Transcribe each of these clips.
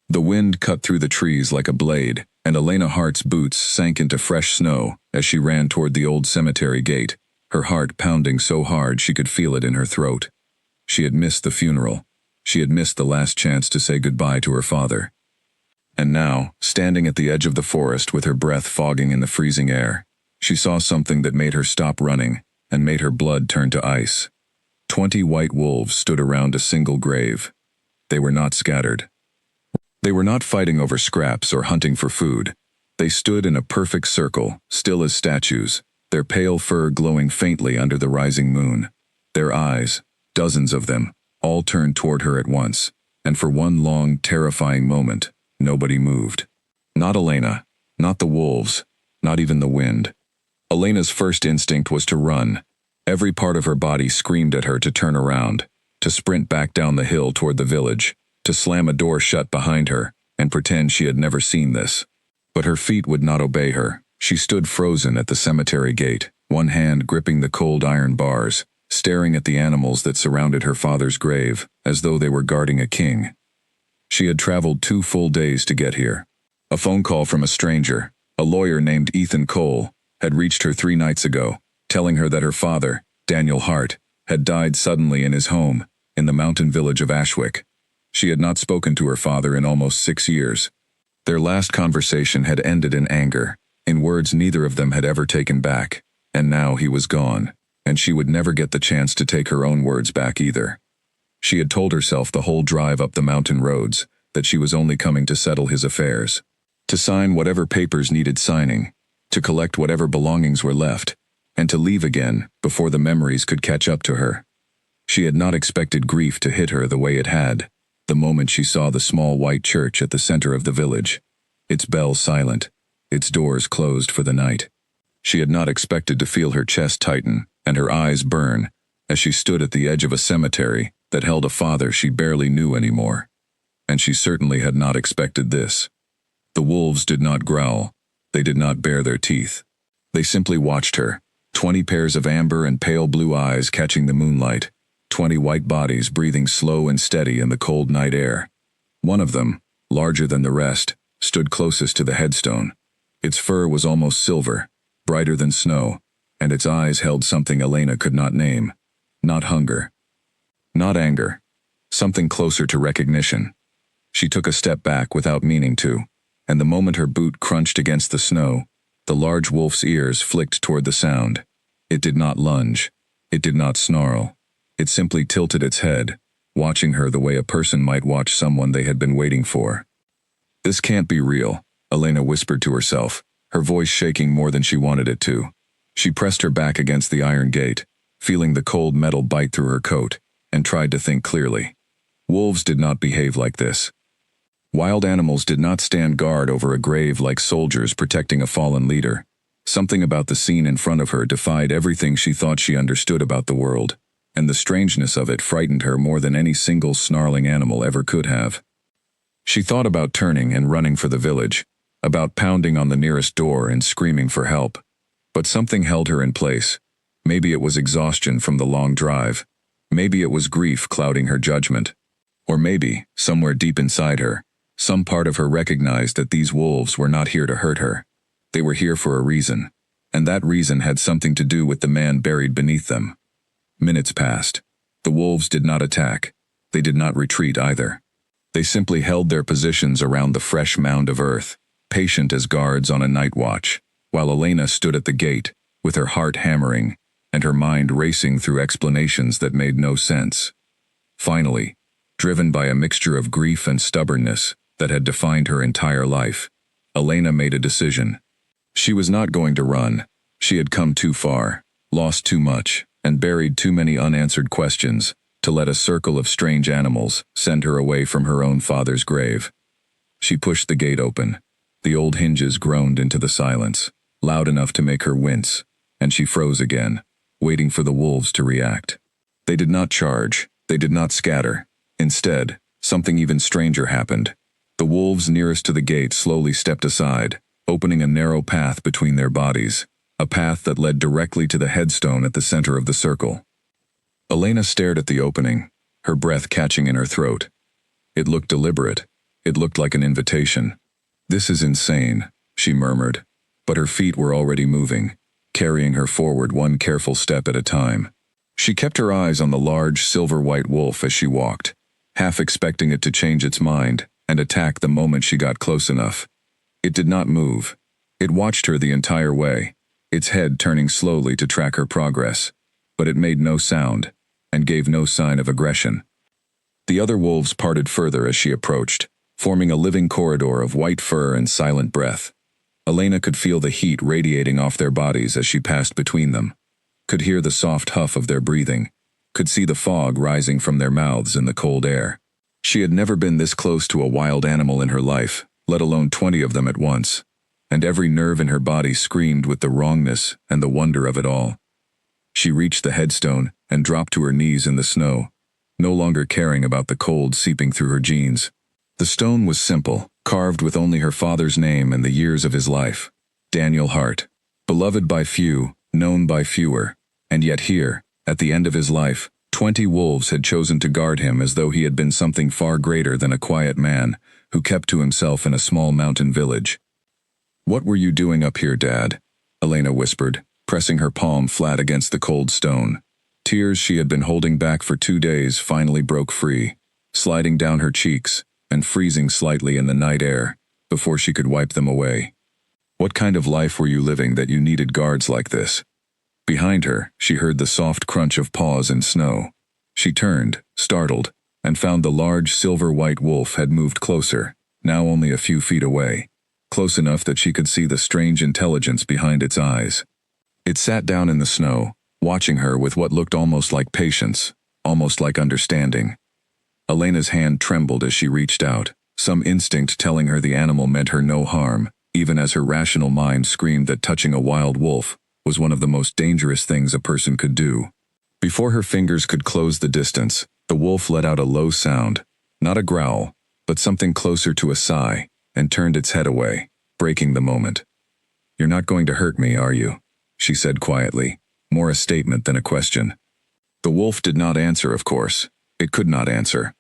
The wind cut through the trees like a blade, and Elena Hart's boots sank into fresh snow as she ran toward the old cemetery gate, her heart pounding so hard she could feel it in her throat. She had missed the funeral. She had missed the last chance to say goodbye to her father. And now, standing at the edge of the forest with her breath fogging in the freezing air, she saw something that made her stop running and made her blood turn to ice. 20 white wolves stood around a single grave. They were not scattered. They were not fighting over scraps or hunting for food. They stood in a perfect circle, still as statues, their pale fur glowing faintly under the rising moon. Their eyes, dozens of them, all turned toward her at once, and for one long, terrifying moment, nobody moved. Not Elena, not the wolves, not even the wind. Elena's first instinct was to run. Every part of her body screamed at her to turn around, to sprint back down the hill toward the village, to slam a door shut behind her, and pretend she had never seen this. But her feet would not obey her. She stood frozen at the cemetery gate, one hand gripping the cold iron bars, staring at the animals that surrounded her father's grave, as though they were guarding a king. She had traveled 2 full days to get here. A phone call from a stranger, a lawyer named Ethan Cole, had reached her 3 nights ago, telling her that her father, Daniel Hart, had died suddenly in his home, in the mountain village of Ashwick. She had not spoken to her father in almost 6 years. Their last conversation had ended in anger, in words neither of them had ever taken back, and now he was gone, and she would never get the chance to take her own words back either. She had told herself the whole drive up the mountain roads that she was only coming to settle his affairs, to sign whatever papers needed signing, to collect whatever belongings were left, and to leave again before the memories could catch up to her. She had not expected grief to hit her the way it had, the moment she saw the small white church at the center of the village, its bells silent, its doors closed for the night. She had not expected to feel her chest tighten and her eyes burn as she stood at the edge of a cemetery that held a father she barely knew anymore. And she certainly had not expected this. The wolves did not growl. They did not bare their teeth. They simply watched her, 20 pairs of amber and pale blue eyes catching the moonlight, 20 white bodies breathing slow and steady in the cold night air. One of them, larger than the rest, stood closest to the headstone. Its fur was almost silver, brighter than snow, and its eyes held something Elena could not name. Not hunger. Not anger. Something closer to recognition. She took a step back without meaning to, and the moment her boot crunched against the snow, the large wolf's ears flicked toward the sound. It did not lunge. It did not snarl. It simply tilted its head, watching her the way a person might watch someone they had been waiting for. "This can't be real," Elena whispered to herself, her voice shaking more than she wanted it to. She pressed her back against the iron gate, feeling the cold metal bite through her coat, and tried to think clearly. Wolves did not behave like this. Wild animals did not stand guard over a grave like soldiers protecting a fallen leader. Something about the scene in front of her defied everything she thought she understood about the world, and the strangeness of it frightened her more than any single snarling animal ever could have. She thought about turning and running for the village, about pounding on the nearest door and screaming for help. But something held her in place. Maybe it was exhaustion from the long drive. Maybe it was grief clouding her judgment. Or maybe, somewhere deep inside her, some part of her recognized that these wolves were not here to hurt her. They were here for a reason, and that reason had something to do with the man buried beneath them. Minutes passed. The wolves did not attack. They did not retreat either. They simply held their positions around the fresh mound of earth, patient as guards on a night watch, while Elena stood at the gate, with her heart hammering, and her mind racing through explanations that made no sense. Finally, driven by a mixture of grief and stubbornness that had defined her entire life, Elena made a decision. She was not going to run. She had come too far, lost too much, and buried too many unanswered questions to let a circle of strange animals send her away from her own father's grave. She pushed the gate open. The old hinges groaned into the silence, loud enough to make her wince, and she froze again, waiting for the wolves to react. They did not charge. They did not scatter. Instead, something even stranger happened. The wolves nearest to the gate slowly stepped aside, opening a narrow path between their bodies, a path that led directly to the headstone at the center of the circle. Elena stared at the opening, her breath catching in her throat. It looked deliberate. It looked like an invitation. "This is insane," she murmured, but her feet were already moving, carrying her forward one careful step at a time. She kept her eyes on the large silver-white wolf as she walked, half expecting it to change its mind and attack the moment she got close enough. It did not move. It watched her the entire way, its head turning slowly to track her progress, but it made no sound and gave no sign of aggression. The other wolves parted further as she approached, forming a living corridor of white fur and silent breath. Elena could feel the heat radiating off their bodies as she passed between them, could hear the soft huff of their breathing, could see the fog rising from their mouths in the cold air. She had never been this close to a wild animal in her life, let alone 20 of them at once, and every nerve in her body screamed with the wrongness and the wonder of it all. She reached the headstone and dropped to her knees in the snow, no longer caring about the cold seeping through her jeans. The stone was simple, carved with only her father's name and the years of his life. Daniel Hart. Beloved by few, known by fewer, and yet here, at the end of his life, 20 wolves had chosen to guard him as though he had been something far greater than a quiet man who kept to himself in a small mountain village. "What were you doing up here, Dad?" Elena whispered, pressing her palm flat against the cold stone. Tears she had been holding back for 2 days finally broke free, sliding down her cheeks and freezing slightly in the night air before she could wipe them away. "What kind of life were you living that you needed guards like this?" Behind her, she heard the soft crunch of paws in snow. She turned, startled, and found the large silver-white wolf had moved closer, now only a few feet away, close enough that she could see the strange intelligence behind its eyes. It sat down in the snow, watching her with what looked almost like patience, almost like understanding. Elena's hand trembled as she reached out, some instinct telling her the animal meant her no harm, even as her rational mind screamed that touching a wild wolf was one of the most dangerous things a person could do. Before her fingers could close the distance, the wolf let out a low sound, not a growl, but something closer to a sigh, and turned its head away, breaking the moment. "You're not going to hurt me, are you?" she said quietly, more a statement than a question. The wolf did not answer, of course. It could not answer.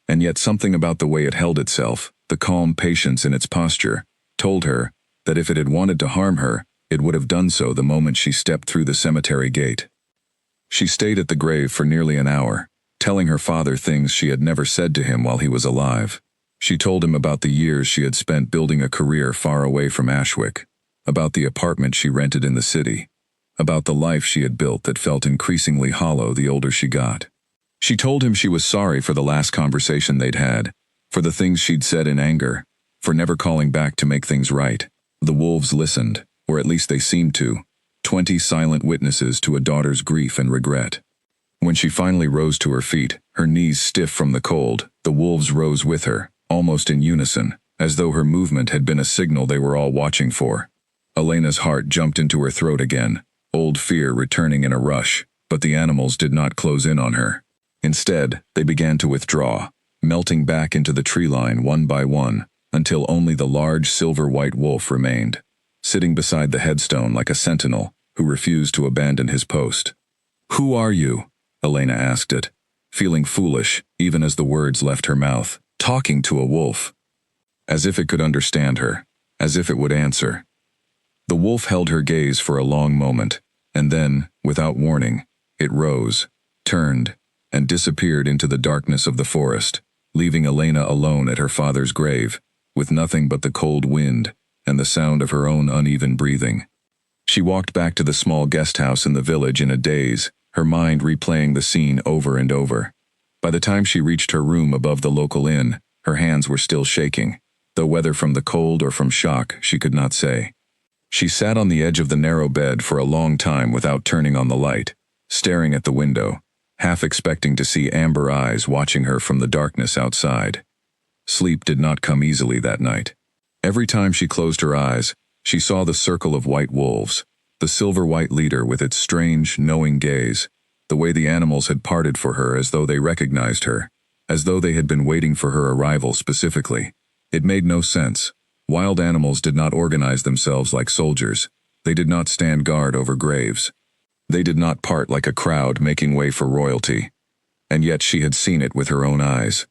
And yet something about the way it held itself, the calm patience in its posture, told her that if it had wanted to harm her, it would have done so the moment she stepped through the cemetery gate. She stayed at the grave for nearly an hour, telling her father things she had never said to him while he was alive. She told him about the years she had spent building a career far away from Ashwick, about the apartment she rented in the city, about the life she had built that felt increasingly hollow the older she got. She told him she was sorry for the last conversation they'd had, for the things she'd said in anger, for never calling back to make things right. The wolves listened, or at least they seemed to, 20 silent witnesses to a daughter's grief and regret. When she finally rose to her feet, her knees stiff from the cold, the wolves rose with her, almost in unison, as though her movement had been a signal they were all watching for. Elena's heart jumped into her throat again, old fear returning in a rush, but the animals did not close in on her. Instead, they began to withdraw, melting back into the tree line one by one, until only the large silver-white wolf remained, sitting beside the headstone like a sentinel who refused to abandon his post. "Who are you?" Elena asked it, feeling foolish even as the words left her mouth. Talking to a wolf. As if it could understand her, as if it would answer. The wolf held her gaze for a long moment, and then, without warning, it rose, turned, and disappeared into the darkness of the forest, leaving Elena alone at her father's grave, with nothing but the cold wind and the sound of her own uneven breathing. She walked back to the small guest house in the village in a daze, her mind replaying the scene over and over. By the time she reached her room above the local inn, her hands were still shaking, though whether from the cold or from shock she could not say. She sat on the edge of the narrow bed for a long time without turning on the light, staring at the window, half expecting to see amber eyes watching her from the darkness outside. Sleep did not come easily that night. Every time she closed her eyes, she saw the circle of white wolves, the silver-white leader with its strange, knowing gaze, the way the animals had parted for her as though they recognized her, as though they had been waiting for her arrival specifically. It made no sense. Wild animals did not organize themselves like soldiers. They did not stand guard over graves. They did not part like a crowd making way for royalty. And yet she had seen it with her own eyes.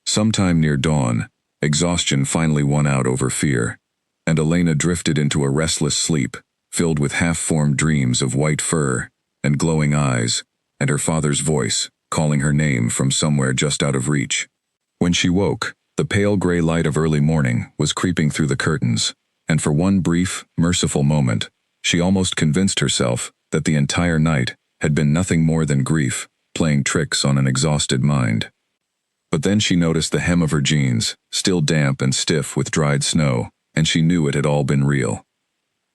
Sometime near dawn, Exhaustion finally won out over fear, and Elena drifted into a restless sleep, filled with half-formed dreams of white fur and glowing eyes, and her father's voice, calling her name from somewhere just out of reach. When she woke, the pale gray light of early morning was creeping through the curtains, and for one brief, merciful moment, she almost convinced herself that the entire night had been nothing more than grief, playing tricks on an exhausted mind. But then she noticed the hem of her jeans, still damp and stiff with dried snow, and she knew it had all been real.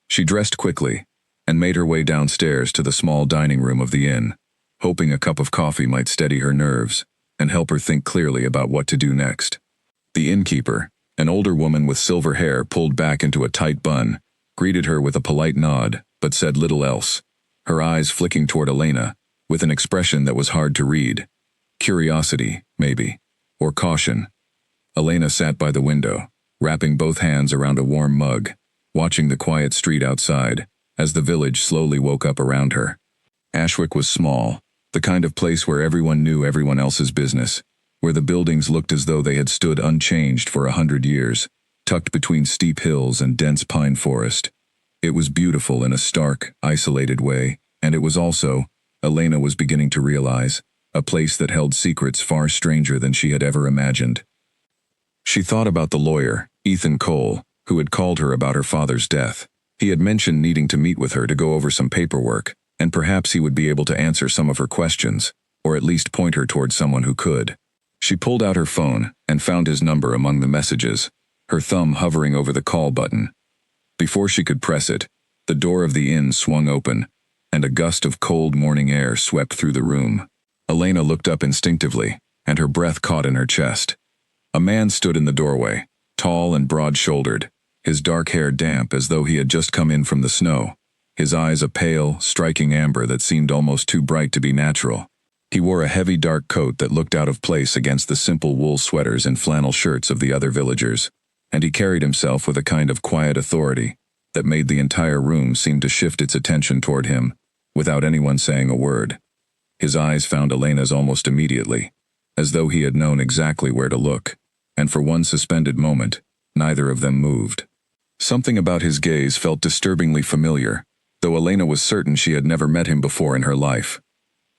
She dressed quickly and made her way downstairs to the small dining room of the inn, hoping a cup of coffee might steady her nerves and help her think clearly about what to do next. The innkeeper, an older woman with silver hair pulled back into a tight bun, greeted her with a polite nod, but said little else, her eyes flicking toward Elena, with an expression that was hard to read. Curiosity, maybe, or caution. Elena sat by the window, wrapping both hands around a warm mug, watching the quiet street outside, as the village slowly woke up around her. Ashwick was small, the kind of place where everyone knew everyone else's business, where the buildings looked as though they had stood unchanged for 100 years, tucked between steep hills and dense pine forest. It was beautiful in a stark, isolated way, and it was also, Elena was beginning to realize, a place that held secrets far stranger than she had ever imagined. She thought about the lawyer, Ethan Cole, who had called her about her father's death. He had mentioned needing to meet with her to go over some paperwork, and perhaps he would be able to answer some of her questions, or at least point her towards someone who could. She pulled out her phone and found his number among the messages, her thumb hovering over the call button. Before she could press it, the door of the inn swung open, and a gust of cold morning air swept through the room. Elena looked up instinctively, and her breath caught in her chest. A man stood in the doorway, tall and broad-shouldered, his dark hair damp as though he had just come in from the snow, his eyes a pale, striking amber that seemed almost too bright to be natural. He wore a heavy dark coat that looked out of place against the simple wool sweaters and flannel shirts of the other villagers, and he carried himself with a kind of quiet authority that made the entire room seem to shift its attention toward him, without anyone saying a word. His eyes found Elena's almost immediately, as though he had known exactly where to look, and for one suspended moment, neither of them moved. Something about his gaze felt disturbingly familiar, though Elena was certain she had never met him before in her life.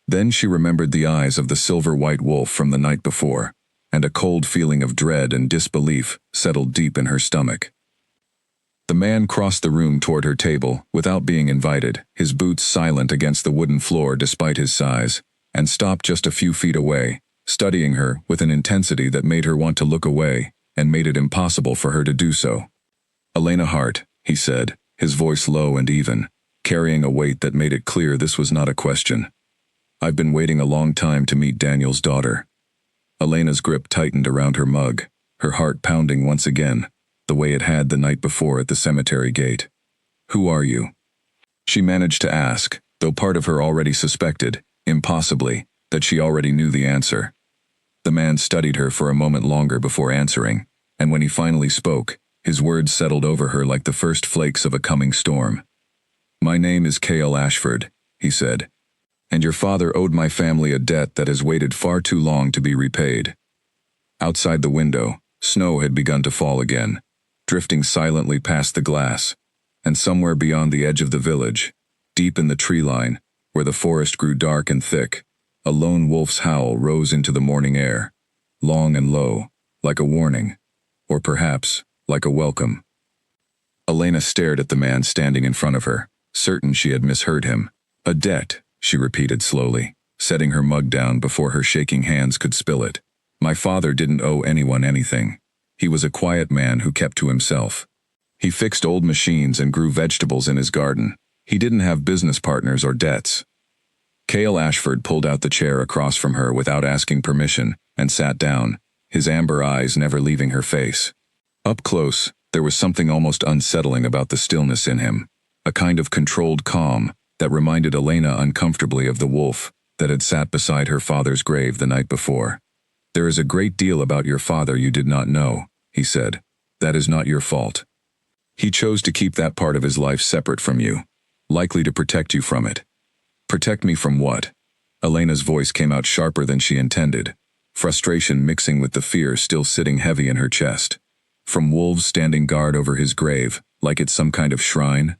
Then she remembered the eyes of the silver-white wolf from the night before, and a cold feeling of dread and disbelief settled deep in her stomach. The man crossed the room toward her table without being invited, his boots silent against the wooden floor despite his size, and stopped just a few feet away, studying her with an intensity that made her want to look away and made it impossible for her to do so. "Elena Hart," he said, his voice low and even, carrying a weight that made it clear this was not a question. "I've been waiting a long time to meet Daniel's daughter." Elena's grip tightened around her mug, her heart pounding once again, the way it had the night before at the cemetery gate. "Who are you?" She managed to ask, though part of her already suspected, impossibly, that she already knew the answer. The man studied her for a moment longer before answering, and when he finally spoke, his words settled over her like the first flakes of a coming storm. "My name is Cale Ashford," he said, "and your father owed my family a debt that has waited far too long to be repaid." Outside the window, snow had begun to fall again, drifting silently past the glass, and somewhere beyond the edge of the village, deep in the tree line, where the forest grew dark and thick, a lone wolf's howl rose into the morning air, long and low, like a warning, or perhaps like a welcome. Elena stared at the man standing in front of her, certain she had misheard him. "A debt," she repeated slowly, setting her mug down before her shaking hands could spill it. "My father didn't owe anyone anything. He was a quiet man who kept to himself. He fixed old machines and grew vegetables in his garden. He didn't have business partners or debts." Cale Ashford pulled out the chair across from her without asking permission and sat down, his amber eyes never leaving her face. Up close, there was something almost unsettling about the stillness in him, a kind of controlled calm that reminded Elena uncomfortably of the wolf that had sat beside her father's grave the night before. "There is a great deal about your father you did not know," he said. "That is not your fault. He chose to keep that part of his life separate from you, likely to protect you from it." "Protect me from what?" Elena's voice came out sharper than she intended, frustration mixing with the fear still sitting heavy in her chest. from wolves standing guard over his grave, like it's some kind of shrine.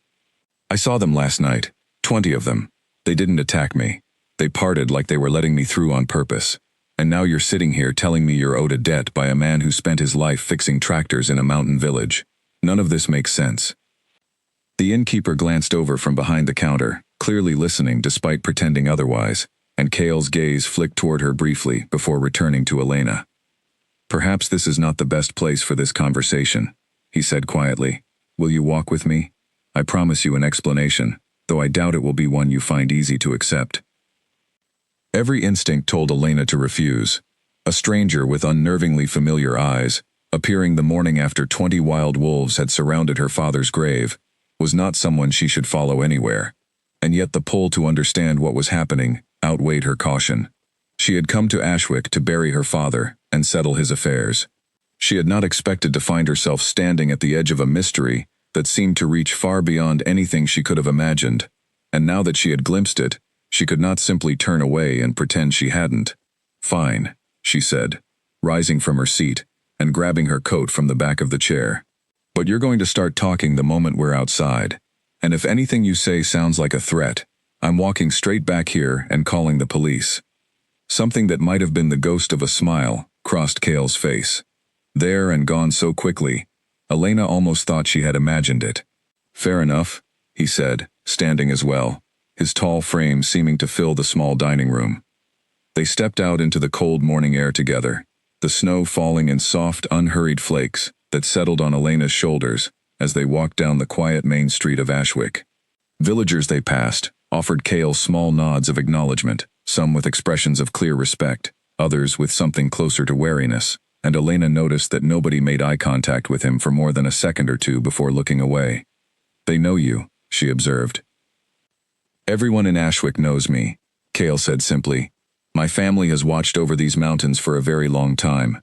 I saw them last night, 20 of them. They didn't attack me. They parted like they were letting me through on purpose. And now you're sitting here telling me you're owed a debt by a man who spent his life fixing tractors in a mountain village. None of this makes sense. The innkeeper glanced over from behind the counter, clearly listening despite pretending otherwise, and Cale's gaze flicked toward her briefly before returning to Elena. Perhaps this is not the best place for this conversation, he said quietly. Will you walk with me? I promise you an explanation, though I doubt it will be one you find easy to accept. Every instinct told Elena to refuse. A stranger with unnervingly familiar eyes, appearing the morning after 20 wild wolves had surrounded her father's grave, was not someone she should follow anywhere. And yet the pull to understand what was happening outweighed her caution. She had come to Ashwick to bury her father and settle his affairs. She had not expected to find herself standing at the edge of a mystery that seemed to reach far beyond anything she could have imagined, and now that she had glimpsed it, she could not simply turn away and pretend she hadn't. Fine, she said, rising from her seat and grabbing her coat from the back of the chair. But you're going to start talking the moment we're outside, and if anything you say sounds like a threat, I'm walking straight back here and calling the police. Something that might have been the ghost of a smile crossed Cale's face. There and gone so quickly, Elena almost thought she had imagined it. Fair enough, he said, standing as well, his tall frame seeming to fill the small dining room. They stepped out into the cold morning air together, the snow falling in soft, unhurried flakes that settled on Elena's shoulders as they walked down the quiet main street of Ashwick. Villagers they passed offered Cale small nods of acknowledgement, some with expressions of clear respect, others with something closer to wariness, and Elena noticed that nobody made eye contact with him for more than a second or two before looking away. They know you, she observed. Everyone in Ashwick knows me, Cale said simply. My family has watched over these mountains for a very long time.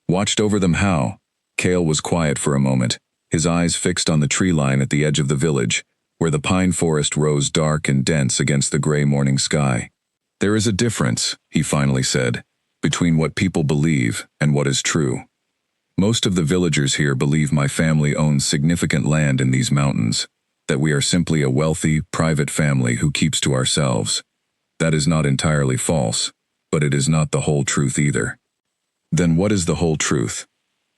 Watched over them how? Cale was quiet for a moment, his eyes fixed on the tree line at the edge of the village, where the pine forest rose dark and dense against the gray morning sky. There is a difference, he finally said, between what people believe and what is true. Most of the villagers here believe my family owns significant land in these mountains, that we are simply a wealthy, private family who keeps to ourselves. That is not entirely false, but it is not the whole truth either. Then what is the whole truth?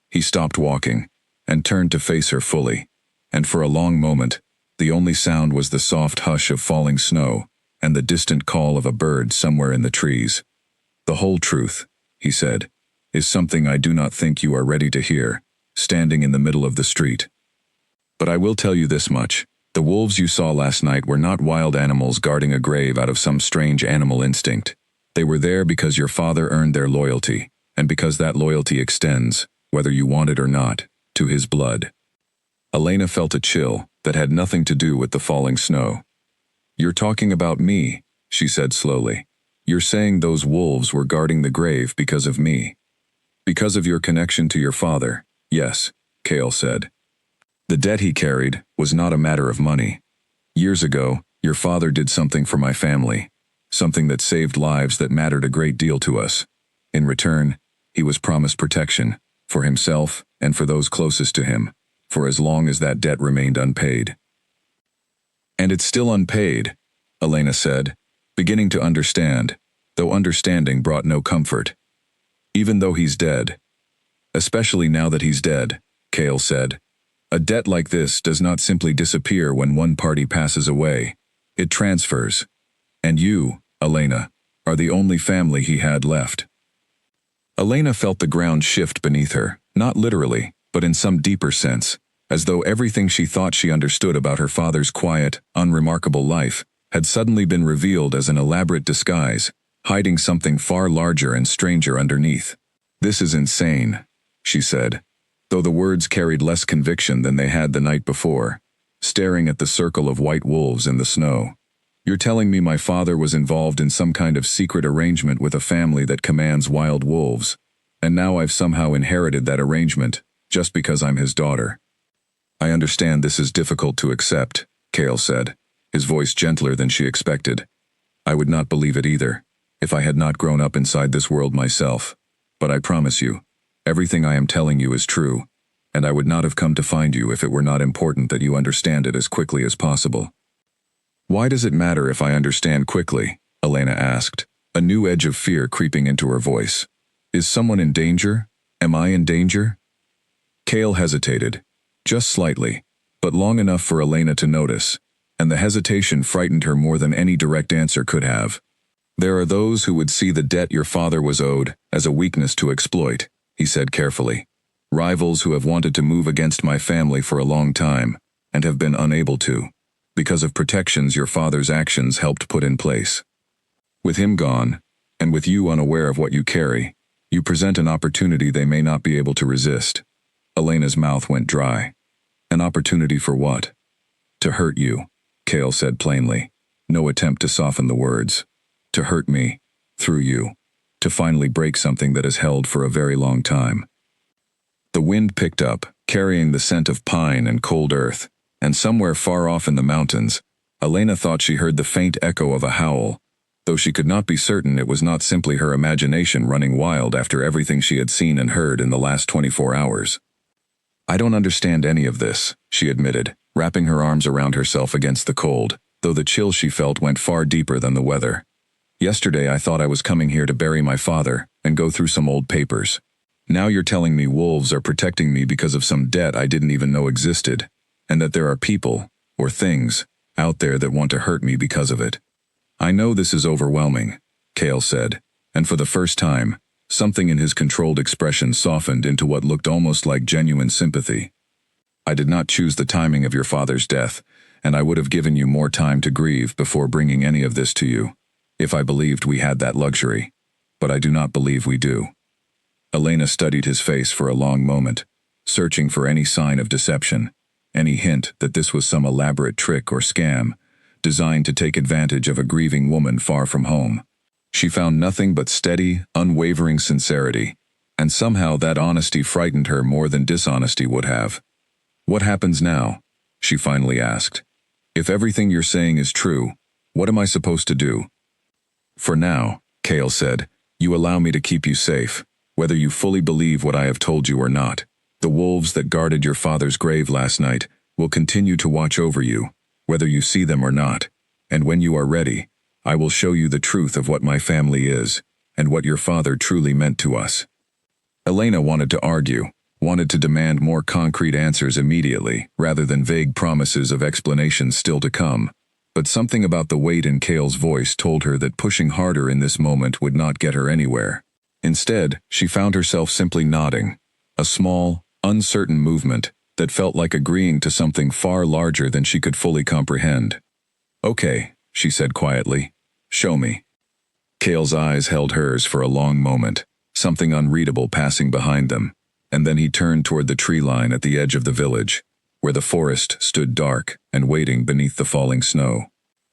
He stopped walking and turned to face her fully, and for a long moment, the only sound was the soft hush of falling snow and the distant call of a bird somewhere in the trees. The whole truth, he said, is something I do not think you are ready to hear, standing in the middle of the street. But I will tell you this much. The wolves you saw last night were not wild animals guarding a grave out of some strange animal instinct. They were there because your father earned their loyalty, and because that loyalty extends, whether you want it or not, to his blood. Elena felt a chill that had nothing to do with the falling snow. You're talking about me, she said slowly. You're saying those wolves were guarding the grave because of me. Because of your connection to your father, yes, Cale said. The debt he carried was not a matter of money. Years ago, your father did something for my family, something that saved lives that mattered a great deal to us. In return, he was promised protection, for himself and for those closest to him, for as long as that debt remained unpaid. And it's still unpaid, Elena said, beginning to understand, though understanding brought no comfort. Even though he's dead. Especially now that he's dead, Cale said. A debt like this does not simply disappear when one party passes away. It transfers. And you, Elena, are the only family he had left. Elena felt the ground shift beneath her, not literally, but in some deeper sense, as though everything she thought she understood about her father's quiet, unremarkable life had suddenly been revealed as an elaborate disguise, hiding something far larger and stranger underneath. This is insane, she said, though the words carried less conviction than they had the night before, staring at the circle of white wolves in the snow. You're telling me my father was involved in some kind of secret arrangement with a family that commands wild wolves, and now I've somehow inherited that arrangement, just because I'm his daughter. I understand this is difficult to accept, Cale said, his voice gentler than she expected. I would not believe it either, if I had not grown up inside this world myself. But I promise you, everything I am telling you is true. and I would not have come to find you if it were not important that you understand it as quickly as possible." "Why does it matter if I understand quickly?" Elena asked, a new edge of fear creeping into her voice. "Is someone in danger? Am I in danger?" Cale hesitated, just slightly, but long enough for Elena to notice, and the hesitation frightened her more than any direct answer could have. "There are those who would see the debt your father was owed as a weakness to exploit," he said carefully. "Rivals who have wanted to move against my family for a long time, and have been unable to, because of protections your father's actions helped put in place. With him gone, and with you unaware of what you carry, you present an opportunity they may not be able to resist." Elena's mouth went dry. "An opportunity for what?" "To hurt you," Cale said plainly, no attempt to soften the words. "To hurt me, through you, to finally break something that has held for a very long time." The wind picked up, carrying the scent of pine and cold earth, and somewhere far off in the mountains, Elena thought she heard the faint echo of a howl, though she could not be certain it was not simply her imagination running wild after everything she had seen and heard in the last 24 hours. "I don't understand any of this," she admitted, wrapping her arms around herself against the cold, though the chill she felt went far deeper than the weather. "Yesterday I thought I was coming here to bury my father and go through some old papers. Now you're telling me wolves are protecting me because of some debt I didn't even know existed, and that there are people, or things, out there that want to hurt me because of it." "I know this is overwhelming," Cale said, and for the first time, something in his controlled expression softened into what looked almost like genuine sympathy. "I did not choose the timing of your father's death, and I would have given you more time to grieve before bringing any of this to you, if I believed we had that luxury. But I do not believe we do." Elena studied his face for a long moment, searching for any sign of deception, any hint that this was some elaborate trick or scam, designed to take advantage of a grieving woman far from home. She found nothing but steady, unwavering sincerity, and somehow that honesty frightened her more than dishonesty would have. "What happens now?" she finally asked. "If everything you're saying is true, what am I supposed to do?" "For now," Cale said, "you allow me to keep you safe, whether you fully believe what I have told you or not. The wolves that guarded your father's grave last night will continue to watch over you, whether you see them or not, and when you are ready, I will show you the truth of what my family is, and what your father truly meant to us." Elena wanted to argue, wanted to demand more concrete answers immediately, rather than vague promises of explanations still to come, but something about the weight in Cale's voice told her that pushing harder in this moment would not get her anywhere. Instead, she found herself simply nodding, a small, uncertain movement that felt like agreeing to something far larger than she could fully comprehend. "Okay," she said quietly. "Show me." Cale's eyes held hers for a long moment, something unreadable passing behind them, and then he turned toward the tree line at the edge of the village, where the forest stood dark and waiting beneath the falling snow.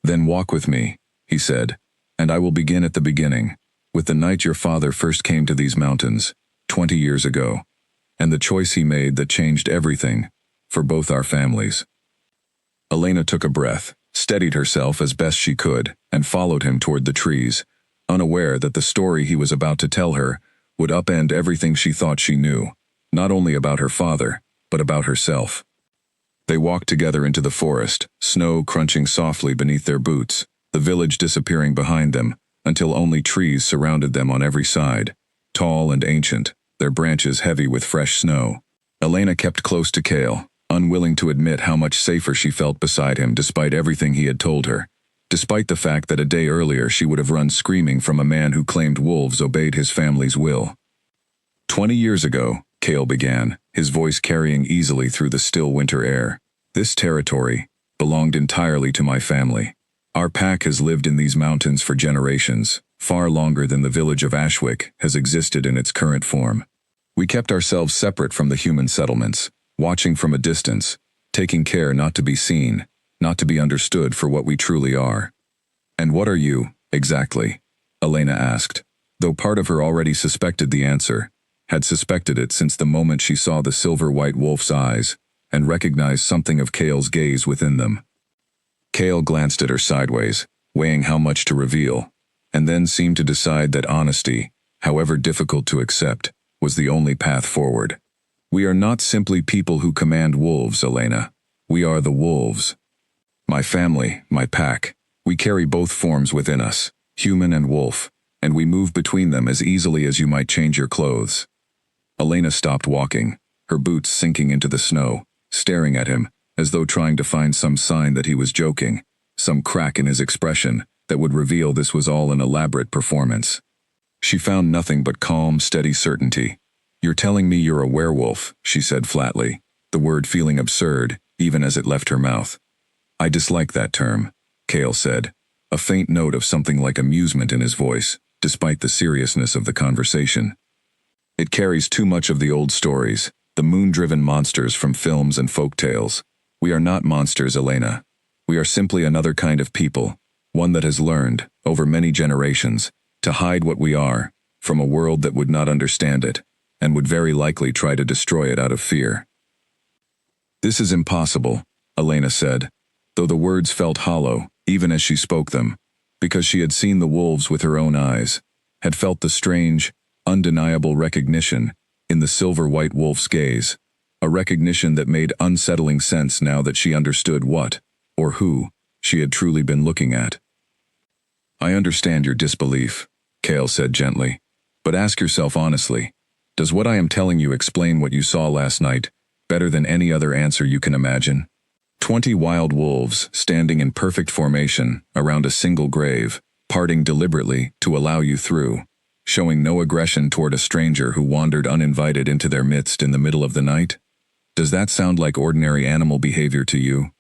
"Then walk with me," he said, "and I will begin at the beginning, with the night your father first came to these mountains, 20 years ago, and the choice he made that changed everything, for both our families." Elena took a breath, steadied herself as best she could, and followed him toward the trees, unaware that the story he was about to tell her would upend everything she thought she knew, not only about her father, but about herself. They walked together into the forest, snow crunching softly beneath their boots, the village disappearing behind them, until only trees surrounded them on every side, tall and ancient, their branches heavy with fresh snow. Elena kept close to Cale, unwilling to admit how much safer she felt beside him despite everything he had told her, despite the fact that a day earlier she would have run screaming from a man who claimed wolves obeyed his family's will. 20 years ago, Cale began, his voice carrying easily through the still winter air, "this territory belonged entirely to my family. Our pack has lived in these mountains for generations, far longer than the village of Ashwick has existed in its current form. We kept ourselves separate from the human settlements, watching from a distance, taking care not to be seen, not to be understood for what we truly are." "And what are you, exactly?" Elena asked, though part of her already suspected the answer, had suspected it since the moment she saw the silver-white wolf's eyes, and recognized something of Cale's gaze within them. Cale glanced at her sideways, weighing how much to reveal, and then seemed to decide that honesty, however difficult to accept, was the only path forward. We are not simply people who command wolves, Elena. We are the wolves. My family, my pack. We carry both forms within us, human and wolf, and we move between them as easily as you might change your clothes. Elena stopped walking, her boots sinking into the snow, staring at him, as though trying to find some sign that he was joking, some crack in his expression that would reveal this was all an elaborate performance. She found nothing but calm, steady certainty. "You're telling me you're a werewolf," she said flatly, the word feeling absurd, even as it left her mouth. "I dislike that term," Cale said, a faint note of something like amusement in his voice, despite the seriousness of the conversation. "It carries too much of the old stories, the moon-driven monsters from films and folk tales. We are not monsters, Elena. We are simply another kind of people, one that has learned, over many generations, to hide what we are, from a world that would not understand it, and would very likely try to destroy it out of fear." "This is impossible," Elena said, though the words felt hollow, even as she spoke them, because she had seen the wolves with her own eyes, had felt the strange, undeniable recognition in the silver-white wolf's gaze, a recognition that made unsettling sense now that she understood what, or who, she had truly been looking at. "I understand your disbelief," Cale said gently, "but ask yourself honestly, does what I am telling you explain what you saw last night better than any other answer you can imagine? 20 wild wolves standing in perfect formation around a single grave, parting deliberately to allow you through, showing no aggression toward a stranger who wandered uninvited into their midst in the middle of the night? Does that sound like ordinary animal behavior to you?"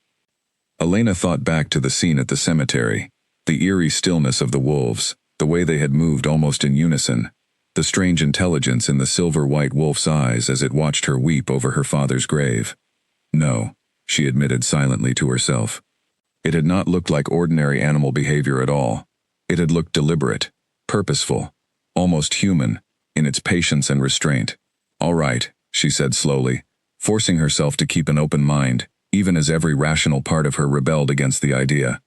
Elena thought back to the scene at the cemetery, the eerie stillness of the wolves, the way they had moved almost in unison, the strange intelligence in the silver-white wolf's eyes as it watched her weep over her father's grave. No, she admitted silently to herself. It had not looked like ordinary animal behavior at all. It had looked deliberate, purposeful, almost human, in its patience and restraint. "All right," she said slowly, forcing herself to keep an open mind, even as every rational part of her rebelled against the idea.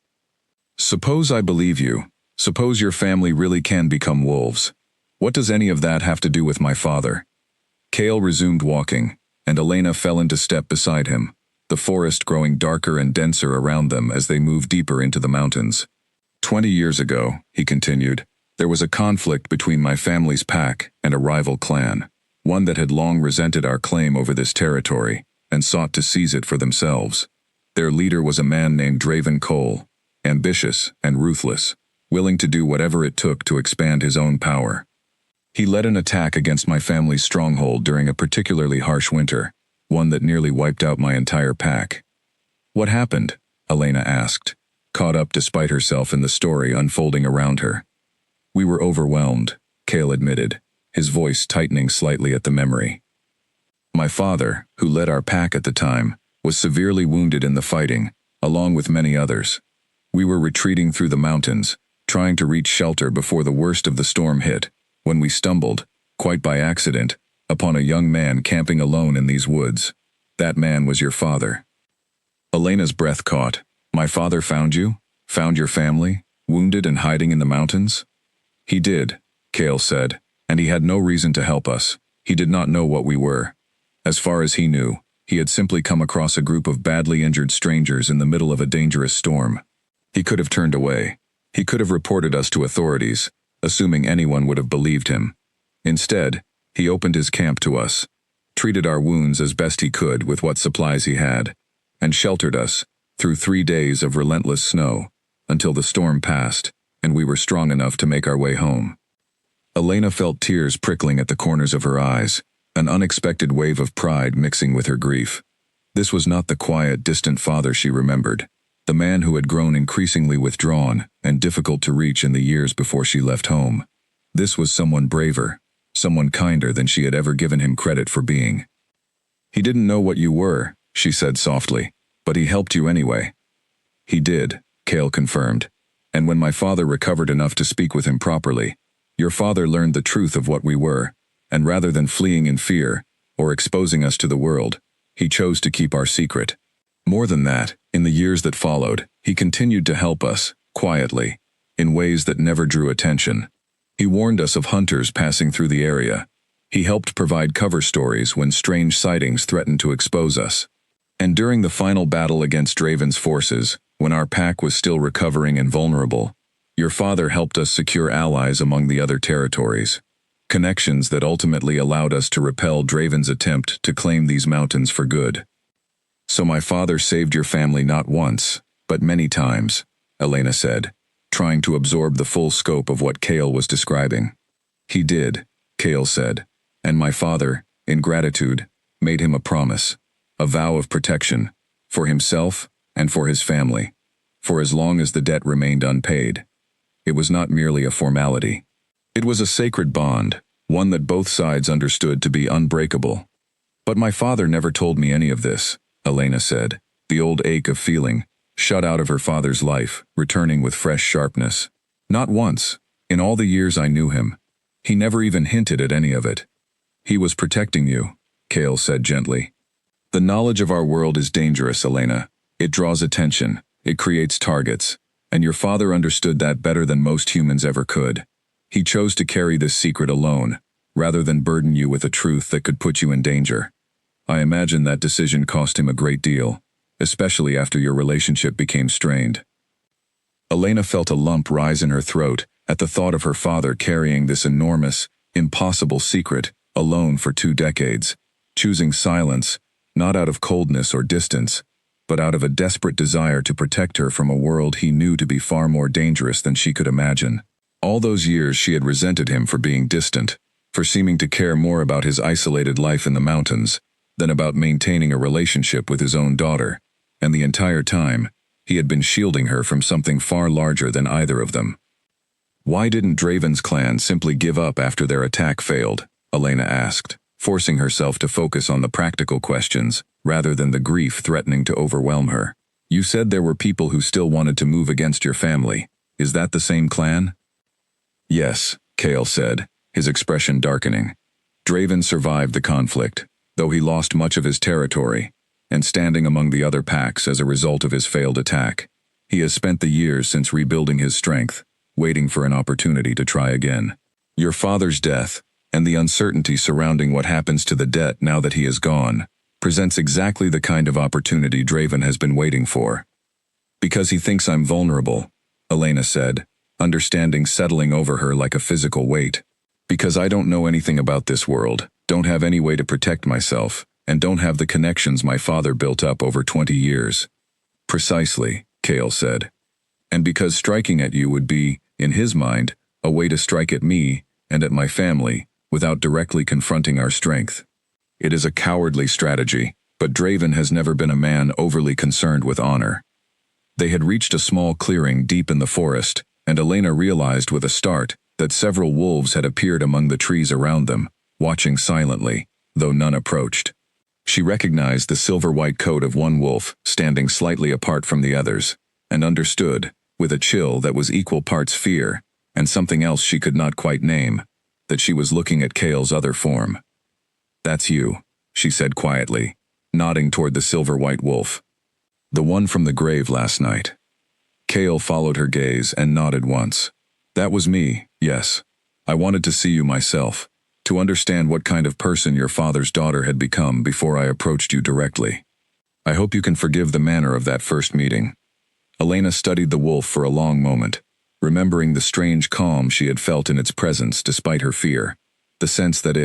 "Suppose I believe you. Suppose your family really can become wolves. What does any of that have to do with my father?" Cale resumed walking, and Elena fell into step beside him, the forest growing darker and denser around them as they moved deeper into the mountains. 20 years ago," he continued, "there was a conflict between my family's pack and a rival clan, one that had long resented our claim over this territory and sought to seize it for themselves. Their leader was a man named Draven Cole, ambitious and ruthless, willing to do whatever it took to expand his own power. He led an attack against my family's stronghold during a particularly harsh winter, one that nearly wiped out my entire pack." "What happened?" Elena asked, caught up despite herself in the story unfolding around her. "We were overwhelmed," Cale admitted, his voice tightening slightly at the memory. "My father, who led our pack at the time, was severely wounded in the fighting, along with many others. We were retreating through the mountains, trying to reach shelter before the worst of the storm hit, when we stumbled, quite by accident, upon a young man camping alone in these woods. That man was your father." Elena's breath caught. "My father found you? Found your family, wounded and hiding in the mountains?" "He did," Cale said, "and he had no reason to help us. He did not know what we were. As far as he knew, he had simply come across a group of badly injured strangers in the middle of a dangerous storm. He could have turned away. He could have reported us to authorities, assuming anyone would have believed him. Instead, he opened his camp to us, treated our wounds as best he could with what supplies he had, and sheltered us, through 3 days of relentless snow, until the storm passed, and we were strong enough to make our way home." Elena felt tears prickling at the corners of her eyes, an unexpected wave of pride mixing with her grief. This was not the quiet, distant father she remembered, the man who had grown increasingly withdrawn and difficult to reach in the years before she left home. This was someone braver, someone kinder than she had ever given him credit for being. "He didn't know what you were," she said softly, "but he helped you anyway." "He did," Cale confirmed, "and when my father recovered enough to speak with him properly, your father learned the truth of what we were, and rather than fleeing in fear, or exposing us to the world, he chose to keep our secret. More than that, in the years that followed, he continued to help us, quietly, in ways that never drew attention. He warned us of hunters passing through the area. He helped provide cover stories when strange sightings threatened to expose us. And during the final battle against Draven's forces, when our pack was still recovering and vulnerable, your father helped us secure allies among the other territories. Connections that ultimately allowed us to repel Draven's attempt to claim these mountains for good. So my father saved your family not once, but many times, Elena said, trying to absorb the full scope of what Cale was describing. He did, Cale said, and my father, in gratitude, made him a promise, a vow of protection, for himself and for his family, for as long as the debt remained unpaid. It was not merely a formality. It was a sacred bond, one that both sides understood to be unbreakable. But my father never told me any of this, Elena said, the old ache of feeling, shut out of her father's life, returning with fresh sharpness. Not once, in all the years I knew him. He never even hinted at any of it. He was protecting you, Cale said gently. The knowledge of our world is dangerous, Elena. It draws attention, it creates targets, and your father understood that better than most humans ever could. He chose to carry this secret alone, rather than burden you with a truth that could put you in danger. I imagine that decision cost him a great deal, especially after your relationship became strained. Elena felt a lump rise in her throat at the thought of her father carrying this enormous, impossible secret alone for 2 decades, choosing silence, not out of coldness or distance, but out of a desperate desire to protect her from a world he knew to be far more dangerous than she could imagine. All those years she had resented him for being distant, for seeming to care more about his isolated life in the mountains than about maintaining a relationship with his own daughter, and the entire time, he had been shielding her from something far larger than either of them. Why didn't Draven's clan simply give up after their attack failed? Elena asked, forcing herself to focus on the practical questions rather than the grief threatening to overwhelm her. You said there were people who still wanted to move against your family. Is that the same clan? Yes, Cale said, his expression darkening. Draven survived the conflict, though he lost much of his territory, and standing among the other packs as a result of his failed attack. He has spent the years since rebuilding his strength, waiting for an opportunity to try again. Your father's death, and the uncertainty surrounding what happens to the debt now that he is gone, presents exactly the kind of opportunity Draven has been waiting for. Because he thinks I'm vulnerable, Elena said, understanding settling over her like a physical weight. Because I don't know anything about this world, don't have any way to protect myself, and don't have the connections my father built up over 20 years. Precisely, Cale said. And because striking at you would be, in his mind, a way to strike at me and at my family without directly confronting our strength. It is a cowardly strategy, but Draven has never been a man overly concerned with honor. They had reached a small clearing deep in the forest, and Elena realized with a start that several wolves had appeared among the trees around them, watching silently, though none approached. She recognized the silver-white coat of one wolf standing slightly apart from the others, and understood, with a chill that was equal parts fear, and something else she could not quite name, that she was looking at Cale's other form. That's you, she said quietly, nodding toward the silver-white wolf. The one from the grave last night. Cale followed her gaze and nodded once. That was me, yes. I wanted to see you myself, to understand what kind of person your father's daughter had become before I approached you directly. I hope you can forgive the manner of that first meeting. Elena studied the wolf for a long moment, remembering the strange calm she had felt in its presence despite her fear, the sense that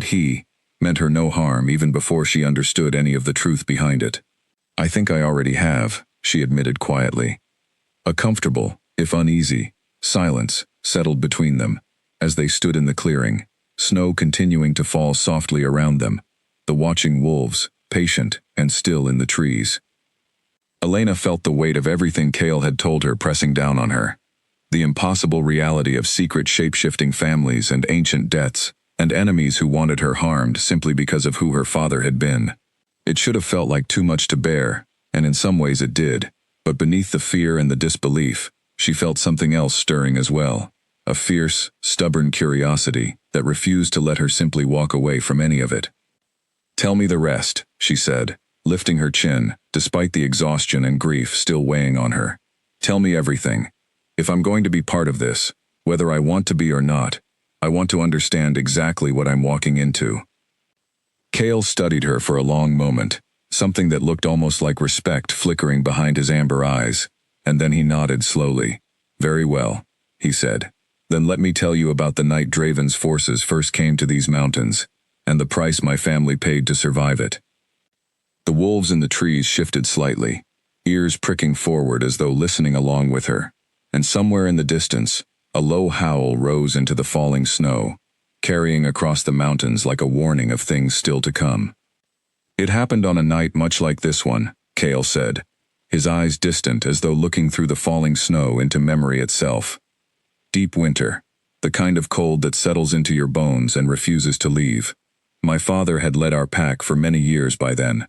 he, meant her no harm even before she understood any of the truth behind it. I think I already have, she admitted quietly. A comfortable, if uneasy, silence settled between them as they stood in the clearing, snow continuing to fall softly around them, the watching wolves, patient and still in the trees. Elena felt the weight of everything Cale had told her pressing down on her. The impossible reality of secret shape-shifting families and ancient debts, and enemies who wanted her harmed simply because of who her father had been. It should have felt like too much to bear, and in some ways it did, but beneath the fear and the disbelief, she felt something else stirring as well, a fierce, stubborn curiosity that refused to let her simply walk away from any of it. Tell me the rest, she said, lifting her chin, despite the exhaustion and grief still weighing on her. Tell me everything. If I'm going to be part of this, whether I want to be or not, I want to understand exactly what I'm walking into. Kale studied her for a long moment, something that looked almost like respect flickering behind his amber eyes, and then he nodded slowly. Very well, he said. Then let me tell you about the night Draven's forces first came to these mountains, and the price my family paid to survive it. The wolves in the trees shifted slightly, ears pricking forward as though listening along with her, and somewhere in the distance, a low howl rose into the falling snow, carrying across the mountains like a warning of things still to come. It happened on a night much like this one, Kale said, his eyes distant as though looking through the falling snow into memory itself. Deep winter, the kind of cold that settles into your bones and refuses to leave. My father had led our pack for many years by then,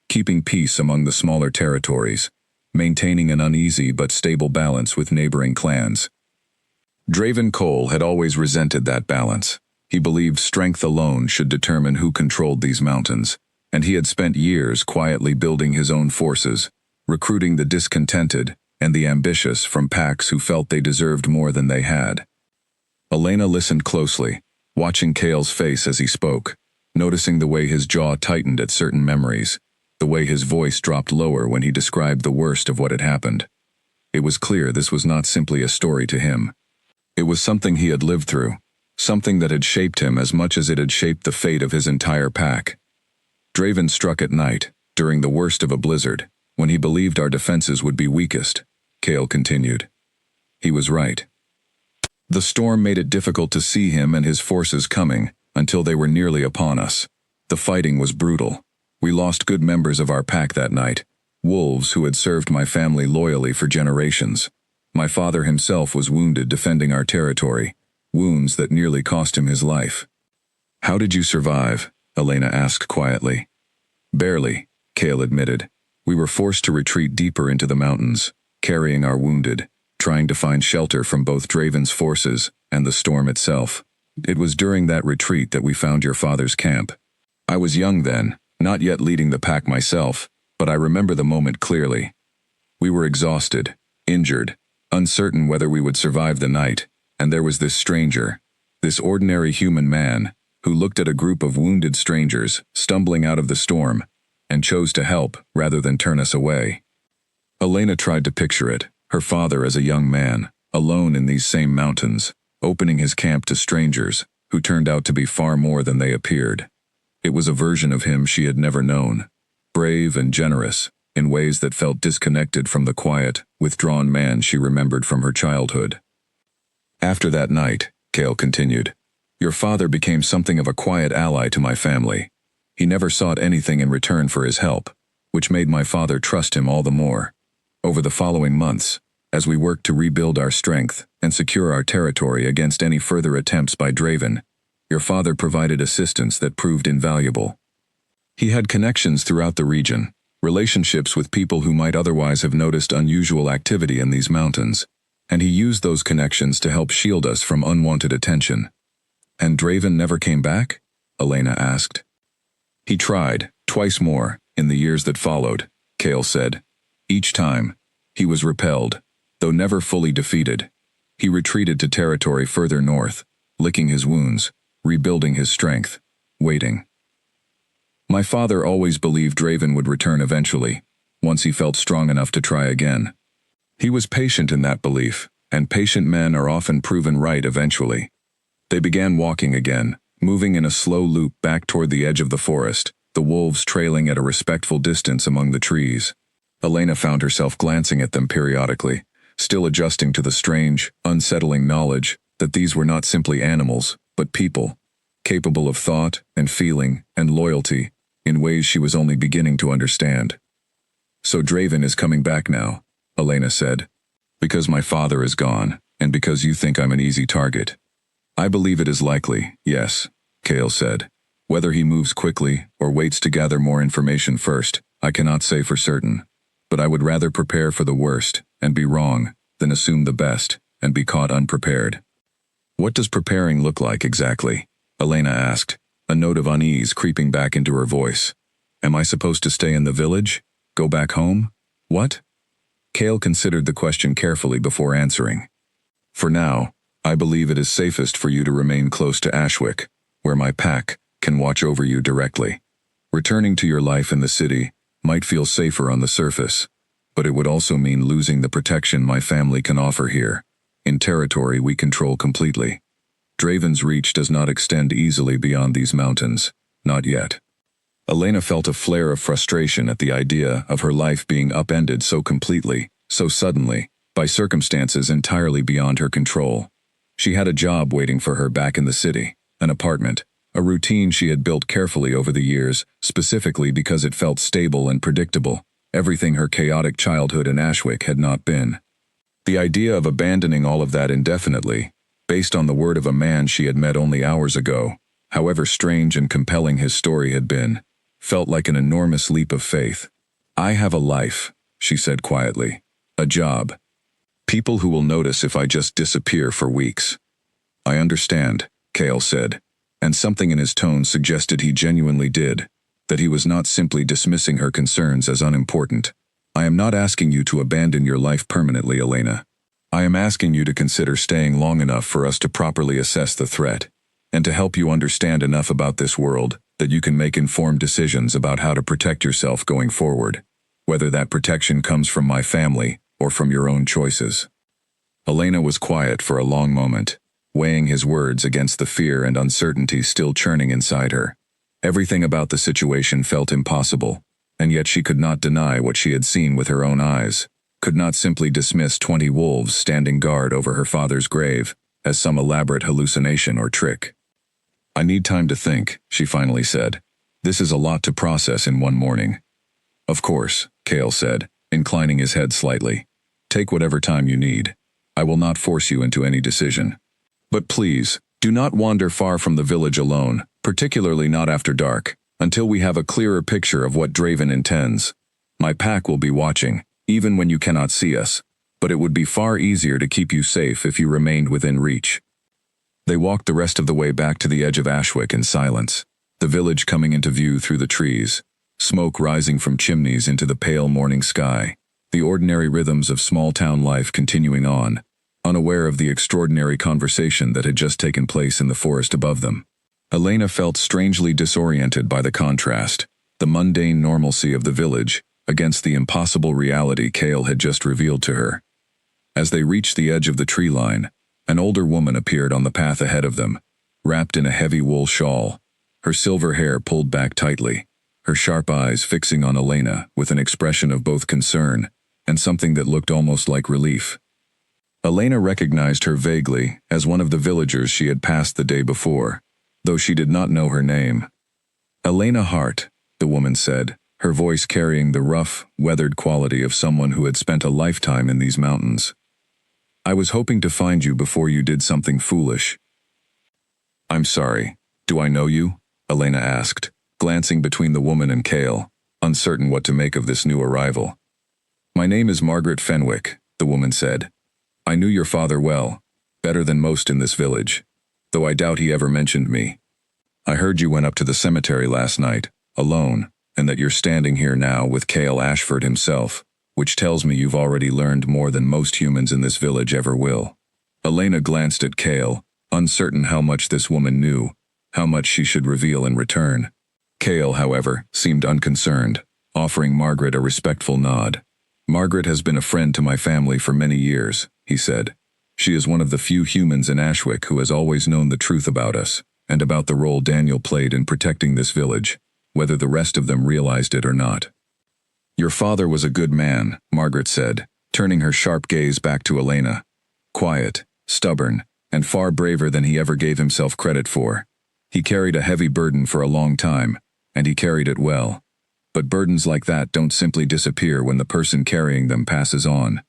keeping peace among the smaller territories, maintaining an uneasy but stable balance with neighboring clans. Draven Cole had always resented that balance. He believed strength alone should determine who controlled these mountains, and he had spent years quietly building his own forces, recruiting the discontented and the ambitious from packs who felt they deserved more than they had. Elena listened closely, watching Kale's face as he spoke, noticing the way his jaw tightened at certain memories, the way his voice dropped lower when he described the worst of what had happened. It was clear this was not simply a story to him. It was something he had lived through, something that had shaped him as much as it had shaped the fate of his entire pack. Draven struck at night, during the worst of a blizzard, when he believed our defenses would be weakest, Kale continued. He was right. The storm made it difficult to see him and his forces coming until they were nearly upon us. The fighting was brutal. We lost good members of our pack that night, wolves who had served my family loyally for generations. My father himself was wounded defending our territory, wounds that nearly cost him his life. How did you survive? Elena asked quietly. Barely, Kale admitted. We were forced to retreat deeper into the mountains, carrying our wounded, trying to find shelter from both Draven's forces and the storm itself. It was during that retreat that we found your father's camp. I was young then, not yet leading the pack myself, but I remember the moment clearly. We were exhausted, injured, uncertain whether we would survive the night, and there was this stranger, this ordinary human man, who looked at a group of wounded strangers stumbling out of the storm, and chose to help rather than turn us away. Elena tried to picture it, her father as a young man, alone in these same mountains, opening his camp to strangers, who turned out to be far more than they appeared. It was a version of him she had never known, brave and generous, in ways that felt disconnected from the quiet, withdrawn man she remembered from her childhood. After that night, Kale continued, your father became something of a quiet ally to my family. He never sought anything in return for his help, which made my father trust him all the more. Over the following months, as we worked to rebuild our strength and secure our territory against any further attempts by Draven, your father provided assistance that proved invaluable. He had connections throughout the region, relationships with people who might otherwise have noticed unusual activity in these mountains, and he used those connections to help shield us from unwanted attention. And Draven never came back? Elena asked. He tried, twice more, in the years that followed, Kale said. Each time, he was repelled, though never fully defeated. He retreated to territory further north, licking his wounds, rebuilding his strength, waiting. My father always believed Draven would return eventually, once he felt strong enough to try again. He was patient in that belief, and patient men are often proven right eventually. They began walking again, moving in a slow loop back toward the edge of the forest, the wolves trailing at a respectful distance among the trees. Elena found herself glancing at them periodically, still adjusting to the strange, unsettling knowledge that these were not simply animals, but people, capable of thought and feeling and loyalty in ways she was only beginning to understand. So Draven is coming back now, Elena said. Because my father is gone, and because you think I'm an easy target. I believe it is likely, yes, Kale said. Whether he moves quickly or waits to gather more information first, I cannot say for certain. But I would rather prepare for the worst and be wrong than assume the best and be caught unprepared. What does preparing look like exactly? Elena asked, a note of unease creeping back into her voice. Am I supposed to stay in the village? Go back home? What? Kale considered the question carefully before answering. For now, I believe it is safest for you to remain close to Ashwick, where my pack can watch over you directly. Returning to your life in the city might feel safer on the surface, but it would also mean losing the protection my family can offer here, in territory we control completely. Draven's reach does not extend easily beyond these mountains, not yet. Elena felt a flare of frustration at the idea of her life being upended so completely, so suddenly, by circumstances entirely beyond her control. She had a job waiting for her back in the city, an apartment, a routine she had built carefully over the years, specifically because it felt stable and predictable, everything her chaotic childhood in Ashwick had not been. The idea of abandoning all of that indefinitely, based on the word of a man she had met only hours ago, however strange and compelling his story had been, felt like an enormous leap of faith. I have a life, she said quietly. A job. People who will notice if I just disappear for weeks. I understand, Cale said, and something in his tone suggested he genuinely did, that he was not simply dismissing her concerns as unimportant. I am not asking you to abandon your life permanently, Elena. I am asking you to consider staying long enough for us to properly assess the threat, and to help you understand enough about this world that you can make informed decisions about how to protect yourself going forward, whether that protection comes from my family or from your own choices. Elena was quiet for a long moment, weighing his words against the fear and uncertainty still churning inside her. Everything about the situation felt impossible, and yet she could not deny what she had seen with her own eyes, could not simply dismiss 20 wolves standing guard over her father's grave as some elaborate hallucination or trick. I need time to think, she finally said. This is a lot to process in one morning. Of course, Cale said, inclining his head slightly. Take whatever time you need. I will not force you into any decision. But please, do not wander far from the village alone, particularly not after dark, until we have a clearer picture of what Draven intends. My pack will be watching, even when you cannot see us, but it would be far easier to keep you safe if you remained within reach. They walked the rest of the way back to the edge of Ashwick in silence, the village coming into view through the trees, smoke rising from chimneys into the pale morning sky, the ordinary rhythms of small-town life continuing on, unaware of the extraordinary conversation that had just taken place in the forest above them. Elena felt strangely disoriented by the contrast, the mundane normalcy of the village, against the impossible reality Cale had just revealed to her. As they reached the edge of the tree line, an older woman appeared on the path ahead of them, wrapped in a heavy wool shawl, her silver hair pulled back tightly, her sharp eyes fixing on Elena with an expression of both concern and something that looked almost like relief. Elena recognized her vaguely as one of the villagers she had passed the day before, though she did not know her name. Elena Hart, the woman said, her voice carrying the rough, weathered quality of someone who had spent a lifetime in these mountains. I was hoping to find you before you did something foolish. I'm sorry. Do I know you? Elena asked, glancing between the woman and Cale, uncertain what to make of this new arrival. My name is Margaret Fenwick, the woman said. I knew your father well, better than most in this village, though I doubt he ever mentioned me. I heard you went up to the cemetery last night, alone, and that you're standing here now with Cale Ashford himself, which tells me you've already learned more than most humans in this village ever will. Elena glanced at Cale, uncertain how much this woman knew, how much she should reveal in return. Cale, however, seemed unconcerned, offering Margaret a respectful nod. Margaret has been a friend to my family for many years, he said. She is one of the few humans in Ashwick who has always known the truth about us, and about the role Daniel played in protecting this village, whether the rest of them realized it or not. Your father was a good man, Margaret said, turning her sharp gaze back to Elena. Quiet, stubborn, and far braver than he ever gave himself credit for. He carried a heavy burden for a long time, and he carried it well. But burdens like that don't simply disappear when the person carrying them passes on.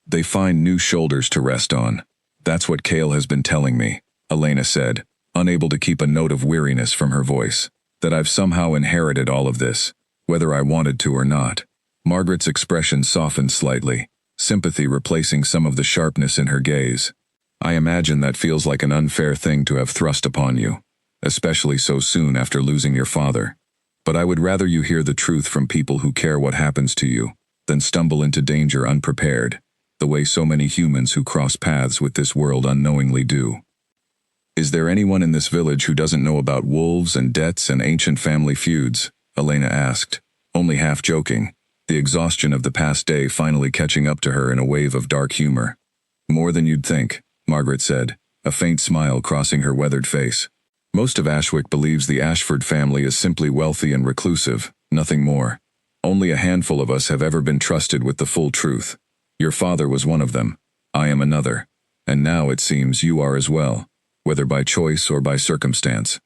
They find new shoulders to rest on. That's what Cale has been telling me, Elena said, unable to keep a note of weariness from her voice. That I've somehow inherited all of this, whether I wanted to or not. Margaret's expression softened slightly, sympathy replacing some of the sharpness in her gaze. I imagine that feels like an unfair thing to have thrust upon you, especially so soon after losing your father. But I would rather you hear the truth from people who care what happens to you, than stumble into danger unprepared, the the way so many humans who cross paths with this world unknowingly do. Is there anyone in this village who doesn't know about wolves and debts and ancient family feuds? Elena asked, only half joking, the exhaustion of the past day finally catching up to her in a wave of dark humor. More than you'd think, Margaret said, a faint smile crossing her weathered face. Most of Ashwick believes the Ashford family is simply wealthy and reclusive, nothing more. Only a handful of us have ever been trusted with the full truth. Your father was one of them. I am another. And now it seems you are as well, whether by choice or by circumstance.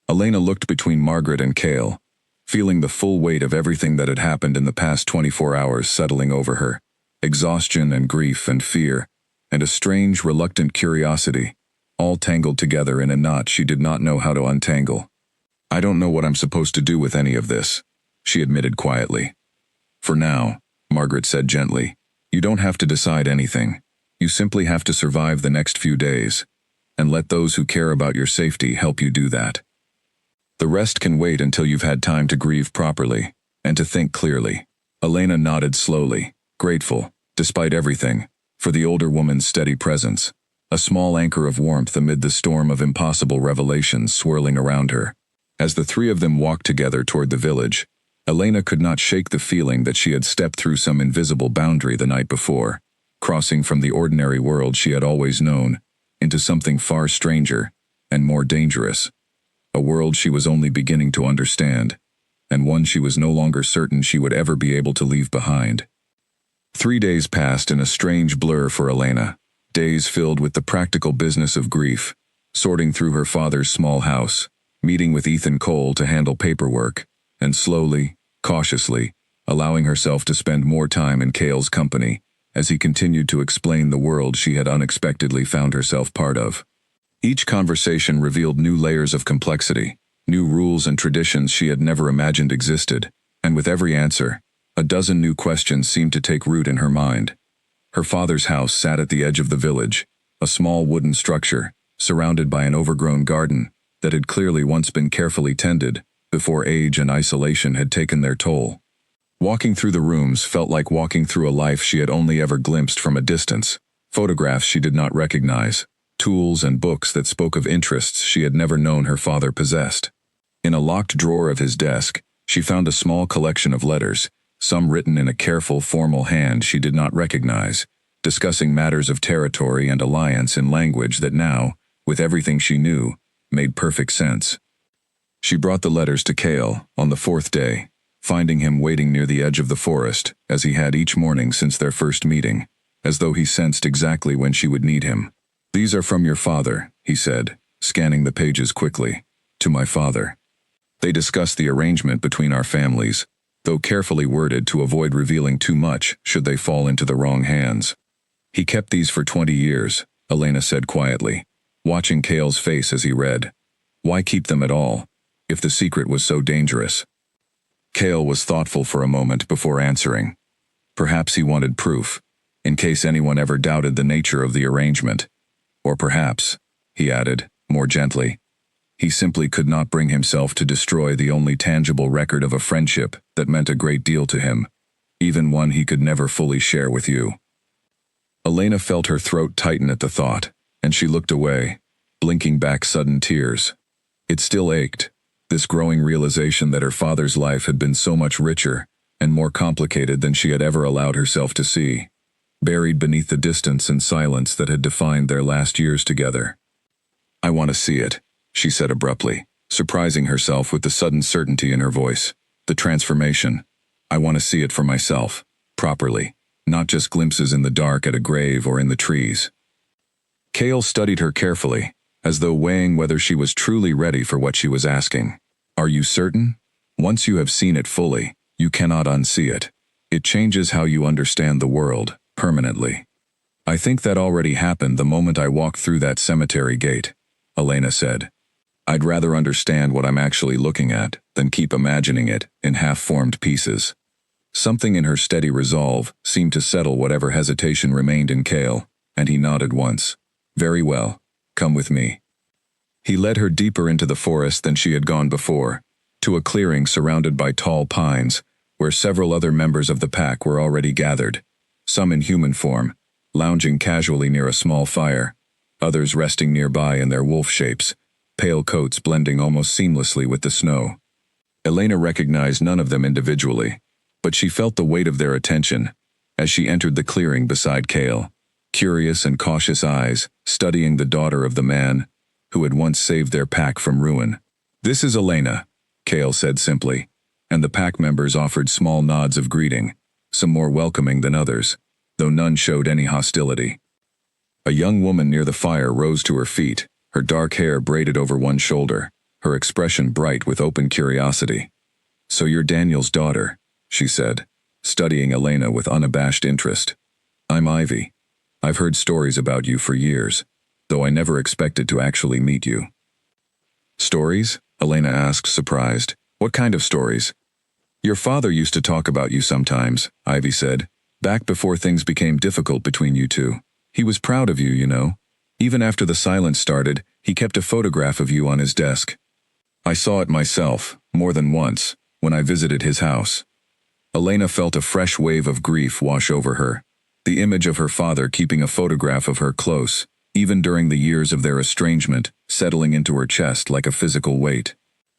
Elena looked between Margaret and Cale, feeling the full weight of everything that had happened in the past 24 hours settling over her. Exhaustion and grief and fear, and a strange, reluctant curiosity, all tangled together in a knot she did not know how to untangle. I don't know what I'm supposed to do with any of this, she admitted quietly. For now, Margaret said gently, you don't have to decide anything. You simply have to survive the next few days, and let those who care about your safety help you do that. The rest can wait until you've had time to grieve properly, and to think clearly. Elena nodded slowly, grateful, despite everything, for the older woman's steady presence, a small anchor of warmth amid the storm of impossible revelations swirling around her. As the three of them walked together toward the village, Elena could not shake the feeling that she had stepped through some invisible boundary the night before, crossing from the ordinary world she had always known into something far stranger and more dangerous. A world she was only beginning to understand, and one she was no longer certain she would ever be able to leave behind. 3 days passed in a strange blur for Elena, days filled with the practical business of grief, sorting through her father's small house, meeting with Ethan Cole to handle paperwork, and slowly, cautiously, allowing herself to spend more time in Cale's company as he continued to explain the world she had unexpectedly found herself part of. Each conversation revealed new layers of complexity, new rules and traditions she had never imagined existed, and with every answer, a dozen new questions seemed to take root in her mind. Her father's house sat at the edge of the village, a small wooden structure, surrounded by an overgrown garden that had clearly once been carefully tended before age and isolation had taken their toll. Walking through the rooms felt like walking through a life she had only ever glimpsed from a distance, photographs she did not recognize, tools and books that spoke of interests she had never known her father possessed. In a locked drawer of his desk, she found a small collection of letters, some written in a careful, formal hand she did not recognize, discussing matters of territory and alliance in language that now, with everything she knew, made perfect sense. She brought the letters to Cale on the 4th day, finding him waiting near the edge of the forest, as he had each morning since their first meeting, as though he sensed exactly when she would need him. These are from your father, he said, scanning the pages quickly. To my father. They discuss the arrangement between our families, though carefully worded to avoid revealing too much should they fall into the wrong hands. He kept these for 20 years, Elena said quietly, watching Cale's face as he read. Why keep them at all, if the secret was so dangerous? Cale was thoughtful for a moment before answering. Perhaps he wanted proof, in case anyone ever doubted the nature of the arrangement. Or perhaps, he added, more gently, he simply could not bring himself to destroy the only tangible record of a friendship that meant a great deal to him, even one he could never fully share with you. Elena felt her throat tighten at the thought, and she looked away, blinking back sudden tears. It still ached, this growing realization that her father's life had been so much richer and more complicated than she had ever allowed herself to see, buried beneath the distance and silence that had defined their last years together. I want to see it, she said abruptly, surprising herself with the sudden certainty in her voice. The transformation. I want to see it for myself, properly, not just glimpses in the dark at a grave or in the trees. Cale studied her carefully, as though weighing whether she was truly ready for what she was asking. Are you certain? Once you have seen it fully, you cannot unsee it. It changes how you understand the world, permanently. I think that already happened the moment I walked through that cemetery gate, Elena said. I'd rather understand what I'm actually looking at than keep imagining it in half-formed pieces. Something in her steady resolve seemed to settle whatever hesitation remained in Cale, and he nodded once. Very well, come with me. He led her deeper into the forest than she had gone before, to a clearing surrounded by tall pines, where several other members of the pack were already gathered. some in human form, lounging casually near a small fire, others resting nearby in their wolf shapes, pale coats blending almost seamlessly with the snow. Elena recognized none of them individually, but she felt the weight of their attention as she entered the clearing beside Kale, curious and cautious eyes studying the daughter of the man who had once saved their pack from ruin. "This is Elena," Kale said simply, and the pack members offered small nods of greeting, some more welcoming than others, though none showed any hostility. A young woman near the fire rose to her feet, her dark hair braided over one shoulder, her expression bright with open curiosity. "So you're Daniel's daughter," she said, studying Elena with unabashed interest. "I'm Ivy. I've heard stories about you for years, though I never expected to actually meet you." "Stories?" Elena asked, surprised. "What kind of stories?" "Your father used to talk about you sometimes," Ivy said, "back before things became difficult between you two. He was proud of you, you know. Even after the silence started, he kept a photograph of you on his desk. I saw it myself, more than once, when I visited his house." Elena felt a fresh wave of grief wash over her. The image of her father keeping a photograph of her close, even during the years of their estrangement, settling into her chest like a physical weight.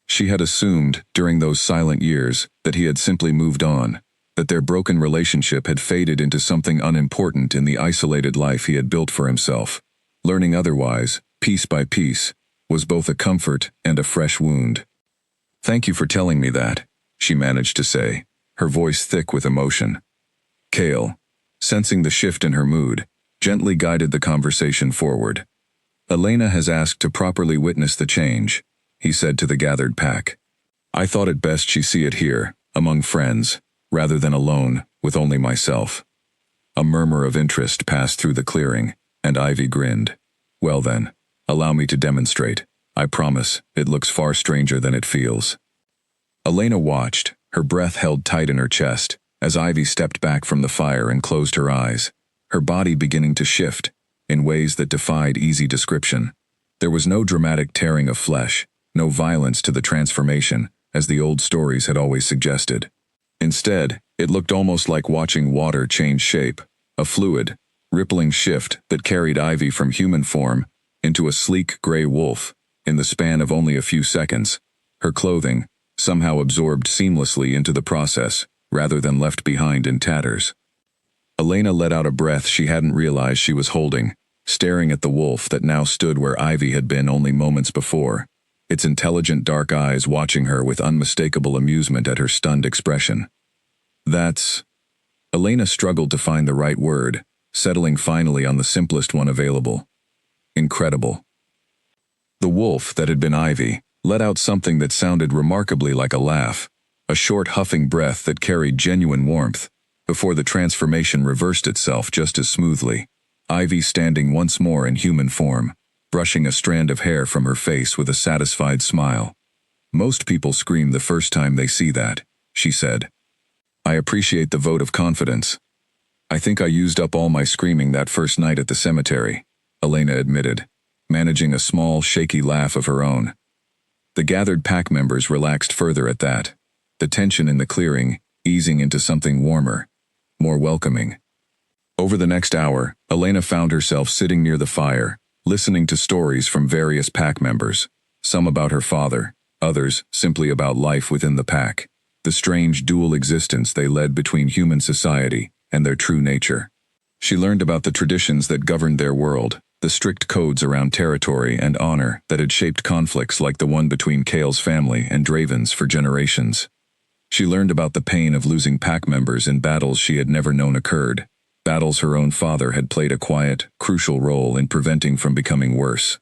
She had assumed, during those silent years, that he had simply moved on, that their broken relationship had faded into something unimportant in the isolated life he had built for himself. Learning otherwise, piece by piece, was both a comfort and a fresh wound. "Thank you for telling me that," she managed to say, her voice thick with emotion. Kale, sensing the shift in her mood, gently guided the conversation forward. "Elena has asked to properly witness the change," he said to the gathered pack. "I thought it best she see it here, among friends, rather than alone, with only myself." A murmur of interest passed through the clearing, and Ivy grinned. "Well then, allow me to demonstrate. I promise, it looks far stranger than it feels." Elena watched, her breath held tight in her chest, as Ivy stepped back from the fire and closed her eyes, her body beginning to shift, in ways that defied easy description. There was no dramatic tearing of flesh, no violence to the transformation, as the old stories had always suggested. Instead, it looked almost like watching water change shape, a fluid, rippling shift that carried Ivy from human form into a sleek gray wolf in the span of only a few seconds, her clothing somehow absorbed seamlessly into the process, rather than left behind in tatters. Elena let out a breath she hadn't realized she was holding, staring at the wolf that now stood where Ivy had been only moments before, its intelligent dark eyes watching her with unmistakable amusement at her stunned expression. "That's..." Elena struggled to find the right word, settling finally on the simplest one available. "Incredible." The wolf that had been Ivy let out something that sounded remarkably like a laugh, a short huffing breath that carried genuine warmth, before the transformation reversed itself just as smoothly, Ivy standing once more in human form, brushing a strand of hair from her face with a satisfied smile. "Most people scream the first time they see that," she said. "I appreciate the vote of confidence. I think I used up all my screaming that first night at the cemetery," Elena admitted, managing a small, shaky laugh of her own. The gathered pack members relaxed further at that, the tension in the clearing easing into something warmer, more welcoming. Over the next hour, Elena found herself sitting near the fire, listening to stories from various pack members, some about her father, others simply about life within the pack, the strange dual existence they led between human society and their true nature. She learned about the traditions that governed their world, the strict codes around territory and honor that had shaped conflicts like the one between Kale's family and Draven's for generations. She learned about the pain of losing pack members in battles she had never known occurred, battles her own father had played a quiet, crucial role in preventing from becoming worse.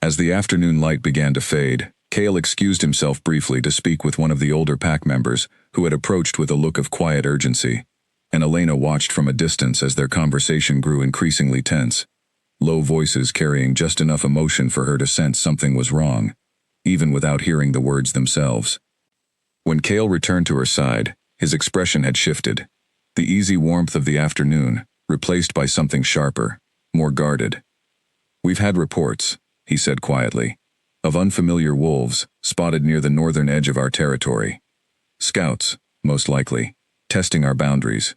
As the afternoon light began to fade, Kale excused himself briefly to speak with one of the older pack members who had approached with a look of quiet urgency, and Elena watched from a distance as their conversation grew increasingly tense, low voices carrying just enough emotion for her to sense something was wrong, even without hearing the words themselves. When Kale returned to her side, his expression had shifted, the easy warmth of the afternoon replaced by something sharper, more guarded. "We've had reports," he said quietly, "of unfamiliar wolves spotted near the northern edge of our territory. Scouts, most likely, testing our boundaries.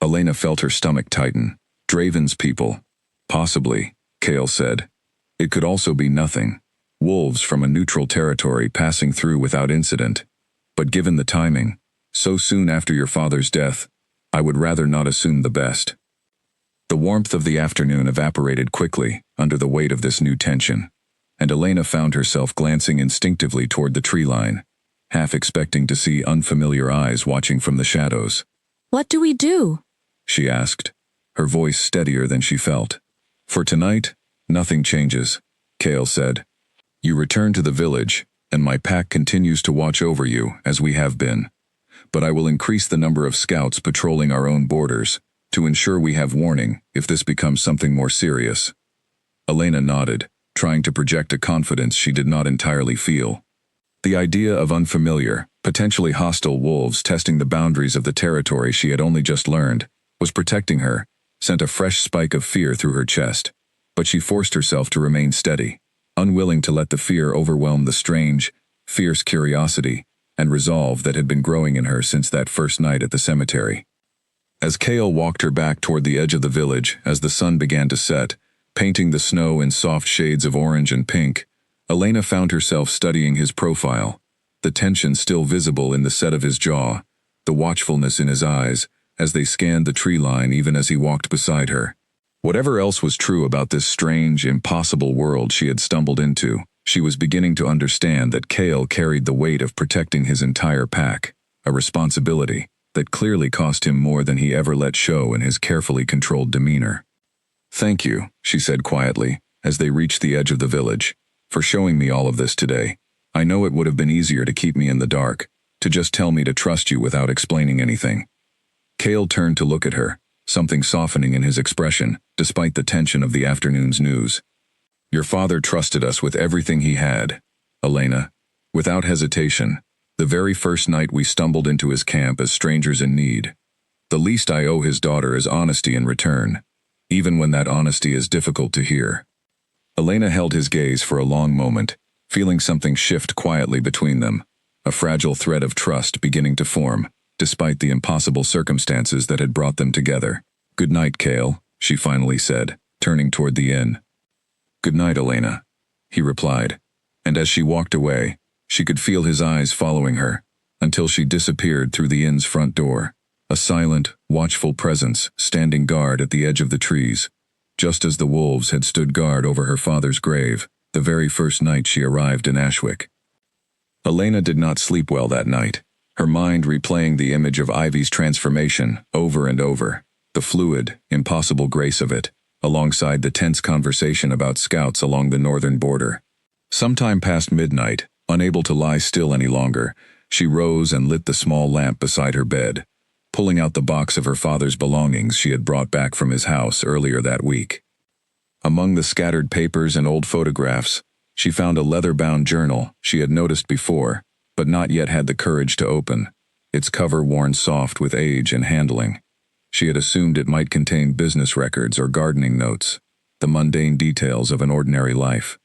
Elena felt her stomach tighten. Draven's people. Possibly, Kale said. It could also be nothing. Wolves from a neutral territory passing through without incident. But given the timing, so soon after your father's death, I would rather not assume the best. The warmth of the afternoon evaporated quickly under the weight of this new tension, and Elena found herself glancing instinctively toward the tree line, half expecting to see unfamiliar eyes watching from the shadows. What do we do? She asked, her voice steadier than she felt. For tonight, nothing changes, Kale said. You return to the village, and my pack continues to watch over you, as we have been. But I will increase the number of scouts patrolling our own borders, to ensure we have warning if this becomes something more serious. Elena nodded, trying to project a confidence she did not entirely feel. The idea of unfamiliar, potentially hostile wolves testing the boundaries of the territory she had only just learned was protecting her, sent a fresh spike of fear through her chest. But she forced herself to remain steady, unwilling to let the fear overwhelm the strange, fierce curiosity and resolve that had been growing in her since that first night at the cemetery. As Kale walked her back toward the edge of the village as the sun began to set, painting the snow in soft shades of orange and pink, Elena found herself studying his profile, the tension still visible in the set of his jaw, the watchfulness in his eyes as they scanned the tree line even as he walked beside her. Whatever else was true about this strange, impossible world she had stumbled into, she was beginning to understand that Kale carried the weight of protecting his entire pack, a responsibility that clearly cost him more than he ever let show in his carefully controlled demeanor. Thank you, she said quietly, as they reached the edge of the village, for showing me all of this today. I know it would have been easier to keep me in the dark, to just tell me to trust you without explaining anything. Kale turned to look at her, something softening in his expression, despite the tension of the afternoon's news. Your father trusted us with everything he had, Elena, without hesitation, the very first night we stumbled into his camp as strangers in need. The least I owe his daughter is honesty in return, even when that honesty is difficult to hear. Elena held his gaze for a long moment, feeling something shift quietly between them, a fragile thread of trust beginning to form, despite the impossible circumstances that had brought them together. Good night, Kale, she finally said, turning toward the inn. Good night, Elena, he replied, and as she walked away, she could feel his eyes following her, until she disappeared through the inn's front door, a silent, watchful presence standing guard at the edge of the trees, just as the wolves had stood guard over her father's grave, the very first night she arrived in Ashwick. Elena did not sleep well that night, her mind replaying the image of Ivy's transformation over and over, the fluid, impossible grace of it, alongside the tense conversation about scouts along the northern border. Sometime past midnight, unable to lie still any longer, she rose and lit the small lamp beside her bed, pulling out the box of her father's belongings she had brought back from his house earlier that week. Among the scattered papers and old photographs, she found a leather-bound journal she had noticed before, but not yet had the courage to open, its cover worn soft with age and handling. She had assumed it might contain business records or gardening notes, the mundane details of an ordinary life.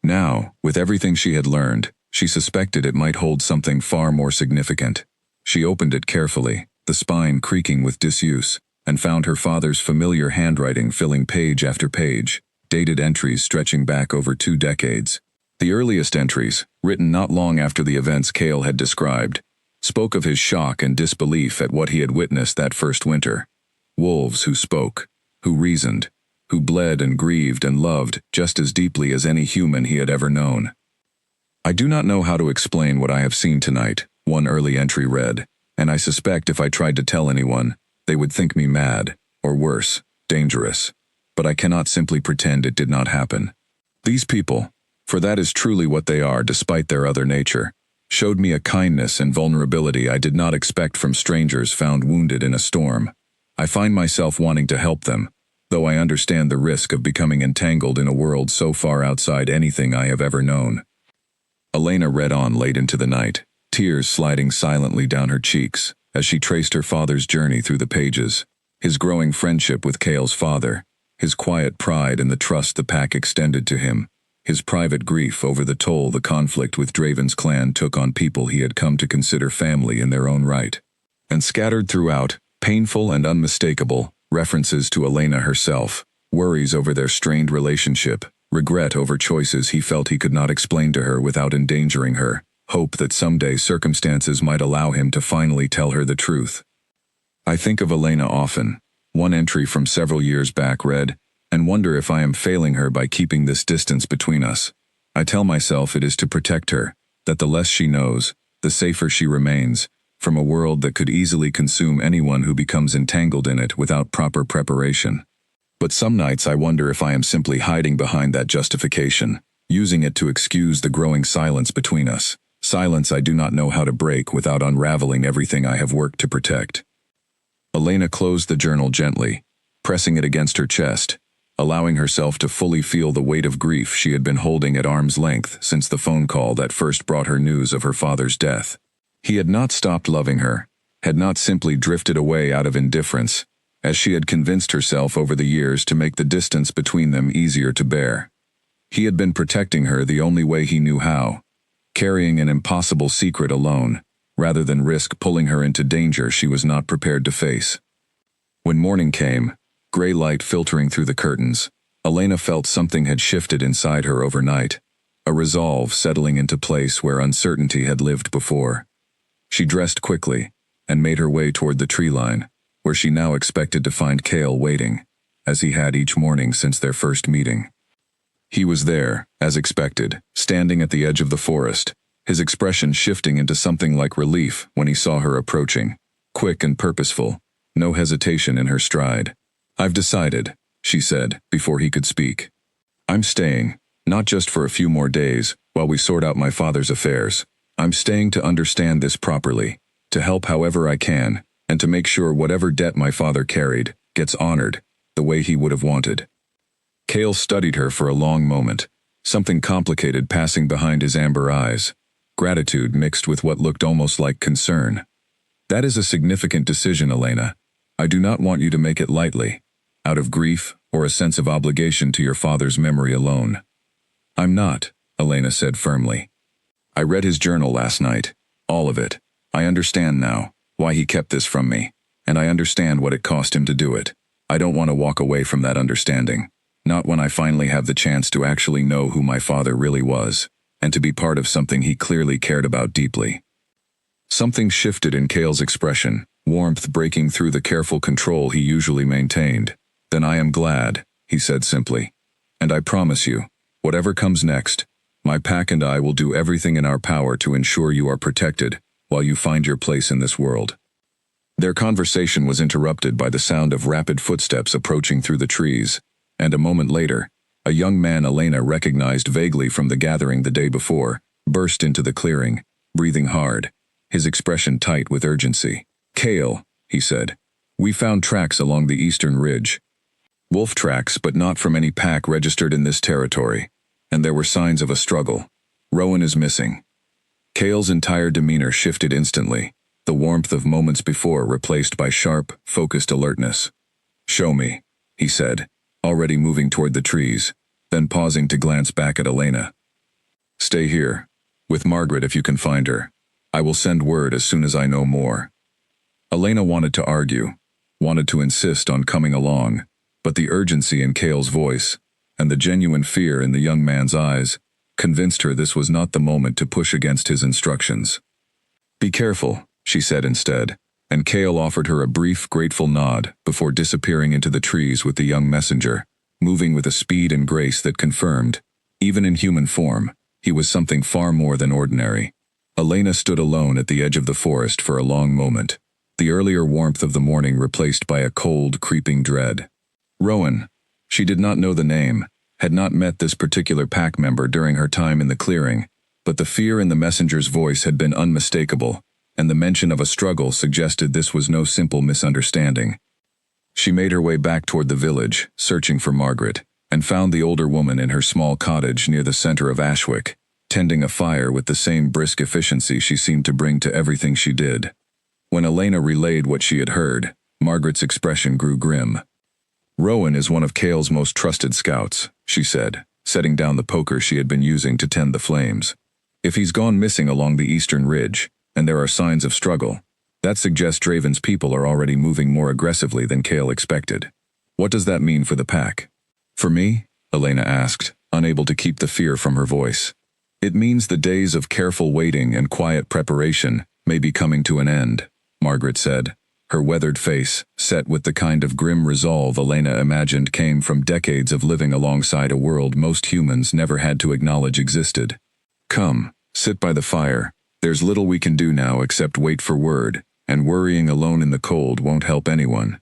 Now, with everything she had learned, she suspected it might hold something far more significant. She opened it carefully, the spine creaking with disuse, and found her father's familiar handwriting filling page after page, dated entries stretching back over 2 decades. The earliest entries, written not long after the events Kale had described, spoke of his shock and disbelief at what he had witnessed that first winter. Wolves who spoke, who reasoned, who bled and grieved and loved just as deeply as any human he had ever known. I do not know how to explain what I have seen tonight, one early entry read, and I suspect if I tried to tell anyone, they would think me mad, or worse, dangerous. But I cannot simply pretend it did not happen. These people, for that is truly what they are despite their other nature, showed me a kindness and vulnerability I did not expect from strangers found wounded in a storm. I find myself wanting to help them, though I understand the risk of becoming entangled in a world so far outside anything I have ever known. Elena read on late into the night, tears sliding silently down her cheeks as she traced her father's journey through the pages, his growing friendship with Kale's father, his quiet pride in the trust the pack extended to him, his private grief over the toll the conflict with Draven's clan took on people he had come to consider family in their own right. And scattered throughout, Painful and unmistakable, references to Elena herself, worries over their strained relationship, regret over choices he felt he could not explain to her without endangering her, hope that someday circumstances might allow him to finally tell her the truth. I think of Elena often. One entry from several years back read, and wonder if I am failing her by keeping this distance between us. I tell myself it is to protect her, that the less she knows, the safer she remains, from a world that could easily consume anyone who becomes entangled in it without proper preparation. But some nights I wonder if I am simply hiding behind that justification, using it to excuse the growing silence between us, silence I do not know how to break without unraveling everything I have worked to protect. Elena closed the journal gently, pressing it against her chest, allowing herself to fully feel the weight of grief she had been holding at arm's length since the phone call that first brought her news of her father's death. He had not stopped loving her, had not simply drifted away out of indifference, as she had convinced herself over the years to make the distance between them easier to bear. He had been protecting her the only way he knew how, carrying an impossible secret alone, rather than risk pulling her into danger she was not prepared to face. When morning came, gray light filtering through the curtains, Elena felt something had shifted inside her overnight, a resolve settling into place where uncertainty had lived before. She dressed quickly and made her way toward the tree line, where she now expected to find Cale waiting, as he had each morning since their first meeting. He was there, as expected, standing at the edge of the forest, his expression shifting into something like relief when he saw her approaching, quick and purposeful, no hesitation in her stride. "I've decided," she said, before he could speak. "I'm staying, not just for a few more days, while we sort out my father's affairs. I'm staying to understand this properly, to help however I can, and to make sure whatever debt my father carried gets honored, the way he would have wanted." Cale studied her for a long moment, something complicated passing behind his amber eyes, gratitude mixed with what looked almost like concern. "That is a significant decision, Elena. I do not want you to make it lightly, out of grief or a sense of obligation to your father's memory alone." "I'm not," Elena said firmly. "I read his journal last night, all of it. I understand now why he kept this from me, and I understand what it cost him to do it. I don't want to walk away from that understanding, not when I finally have the chance to actually know who my father really was, and to be part of something he clearly cared about deeply." Something shifted in Cale's expression, warmth breaking through the careful control he usually maintained. "Then I am glad," he said simply. "And I promise you, whatever comes next, my pack and I will do everything in our power to ensure you are protected while you find your place in this world." Their conversation was interrupted by the sound of rapid footsteps approaching through the trees, and a moment later, a young man Elena recognized vaguely from the gathering the day before, burst into the clearing, breathing hard, his expression tight with urgency. "Cale," he said, "we found tracks along the eastern ridge. Wolf tracks, but not from any pack registered in this territory, and there were signs of a struggle. Rowan is missing." Cale's entire demeanor shifted instantly, the warmth of moments before replaced by sharp, focused alertness. "Show me," he said, already moving toward the trees, then pausing to glance back at Elena. "Stay here, with Margaret if you can find her. I will send word as soon as I know more." Elena wanted to argue, wanted to insist on coming along, but the urgency in Cale's voice, and the genuine fear in the young man's eyes, convinced her this was not the moment to push against his instructions. "Be careful," she said instead, and Cale offered her a brief, grateful nod before disappearing into the trees with the young messenger, moving with a speed and grace that confirmed, even in human form, he was something far more than ordinary. Elena stood alone at the edge of the forest for a long moment, the earlier warmth of the morning replaced by a cold, creeping dread. Rowan. She did not know the name, had not met this particular pack member during her time in the clearing, but the fear in the messenger's voice had been unmistakable, and the mention of a struggle suggested this was no simple misunderstanding. She made her way back toward the village, searching for Margaret, and found the older woman in her small cottage near the center of Ashwick, tending a fire with the same brisk efficiency she seemed to bring to everything she did. When Elena relayed what she had heard, Margaret's expression grew grim. "Rowan is one of Cale's most trusted scouts," she said, setting down the poker she had been using to tend the flames. "If he's gone missing along the eastern ridge, and there are signs of struggle, That suggests Draven's people are already moving more aggressively than Kale expected. What does that mean for the pack? For me? Elena asked, unable to keep the fear from her voice. It means the days of careful waiting and quiet preparation may be coming to an end, Margaret said, her weathered face set with the kind of grim resolve Elena imagined came from decades of living alongside a world most humans never had to acknowledge existed. Come, sit by the fire. There's little we can do now except wait for word, and worrying alone in the cold won't help anyone.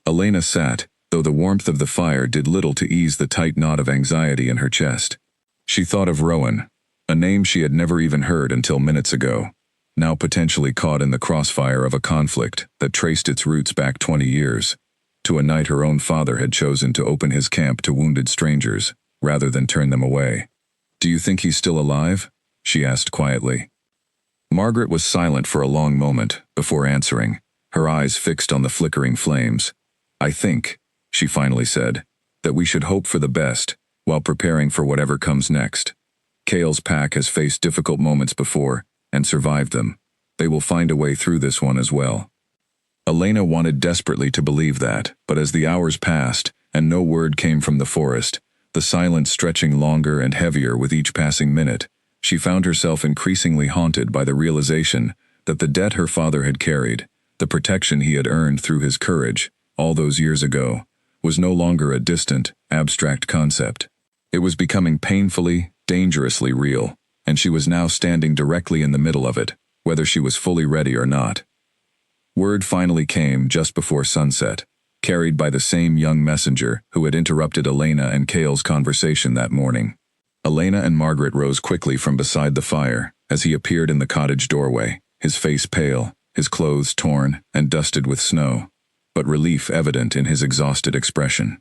Elena sat, though the warmth of the fire did little to ease the tight knot of anxiety in her chest. She thought of Rowan, a name she had never even heard until minutes ago, now potentially caught in the crossfire of a conflict that traced its roots back 20 years, to a night her own father had chosen to open his camp to wounded strangers, rather than turn them away. "Do you think he's still alive?" she asked quietly. Margaret was silent for a long moment before answering, her eyes fixed on the flickering flames. "I think," she finally said, "that we should hope for the best, while preparing for whatever comes next. Kale's pack has faced difficult moments before, and survived them. They will find a way through this one as well." Elena wanted desperately to believe that, but as the hours passed, and no word came from the forest, the silence stretching longer and heavier with each passing minute, she found herself increasingly haunted by the realization that the debt her father had carried, the protection he had earned through his courage, all those years ago, was no longer a distant, abstract concept. It was becoming painfully, dangerously real, and she was now standing directly in the middle of it, whether she was fully ready or not. Word finally came just before sunset, carried by the same young messenger who had interrupted Elena and Kale's conversation that morning. Elena and Margaret rose quickly from beside the fire as he appeared in the cottage doorway, his face pale, his clothes torn and dusted with snow, but relief evident in his exhausted expression.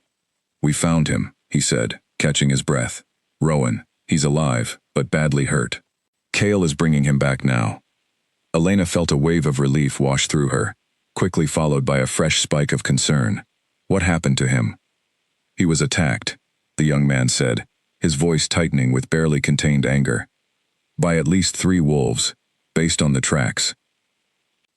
"We found him," he said, catching his breath. "Rowan, he's alive, but badly hurt. Kale is bringing him back now." Elena felt a wave of relief wash through her, quickly followed by a fresh spike of concern. What happened to him? "He was attacked," the young man said, his voice tightening with barely contained anger. "By at least 3 wolves, based on the tracks.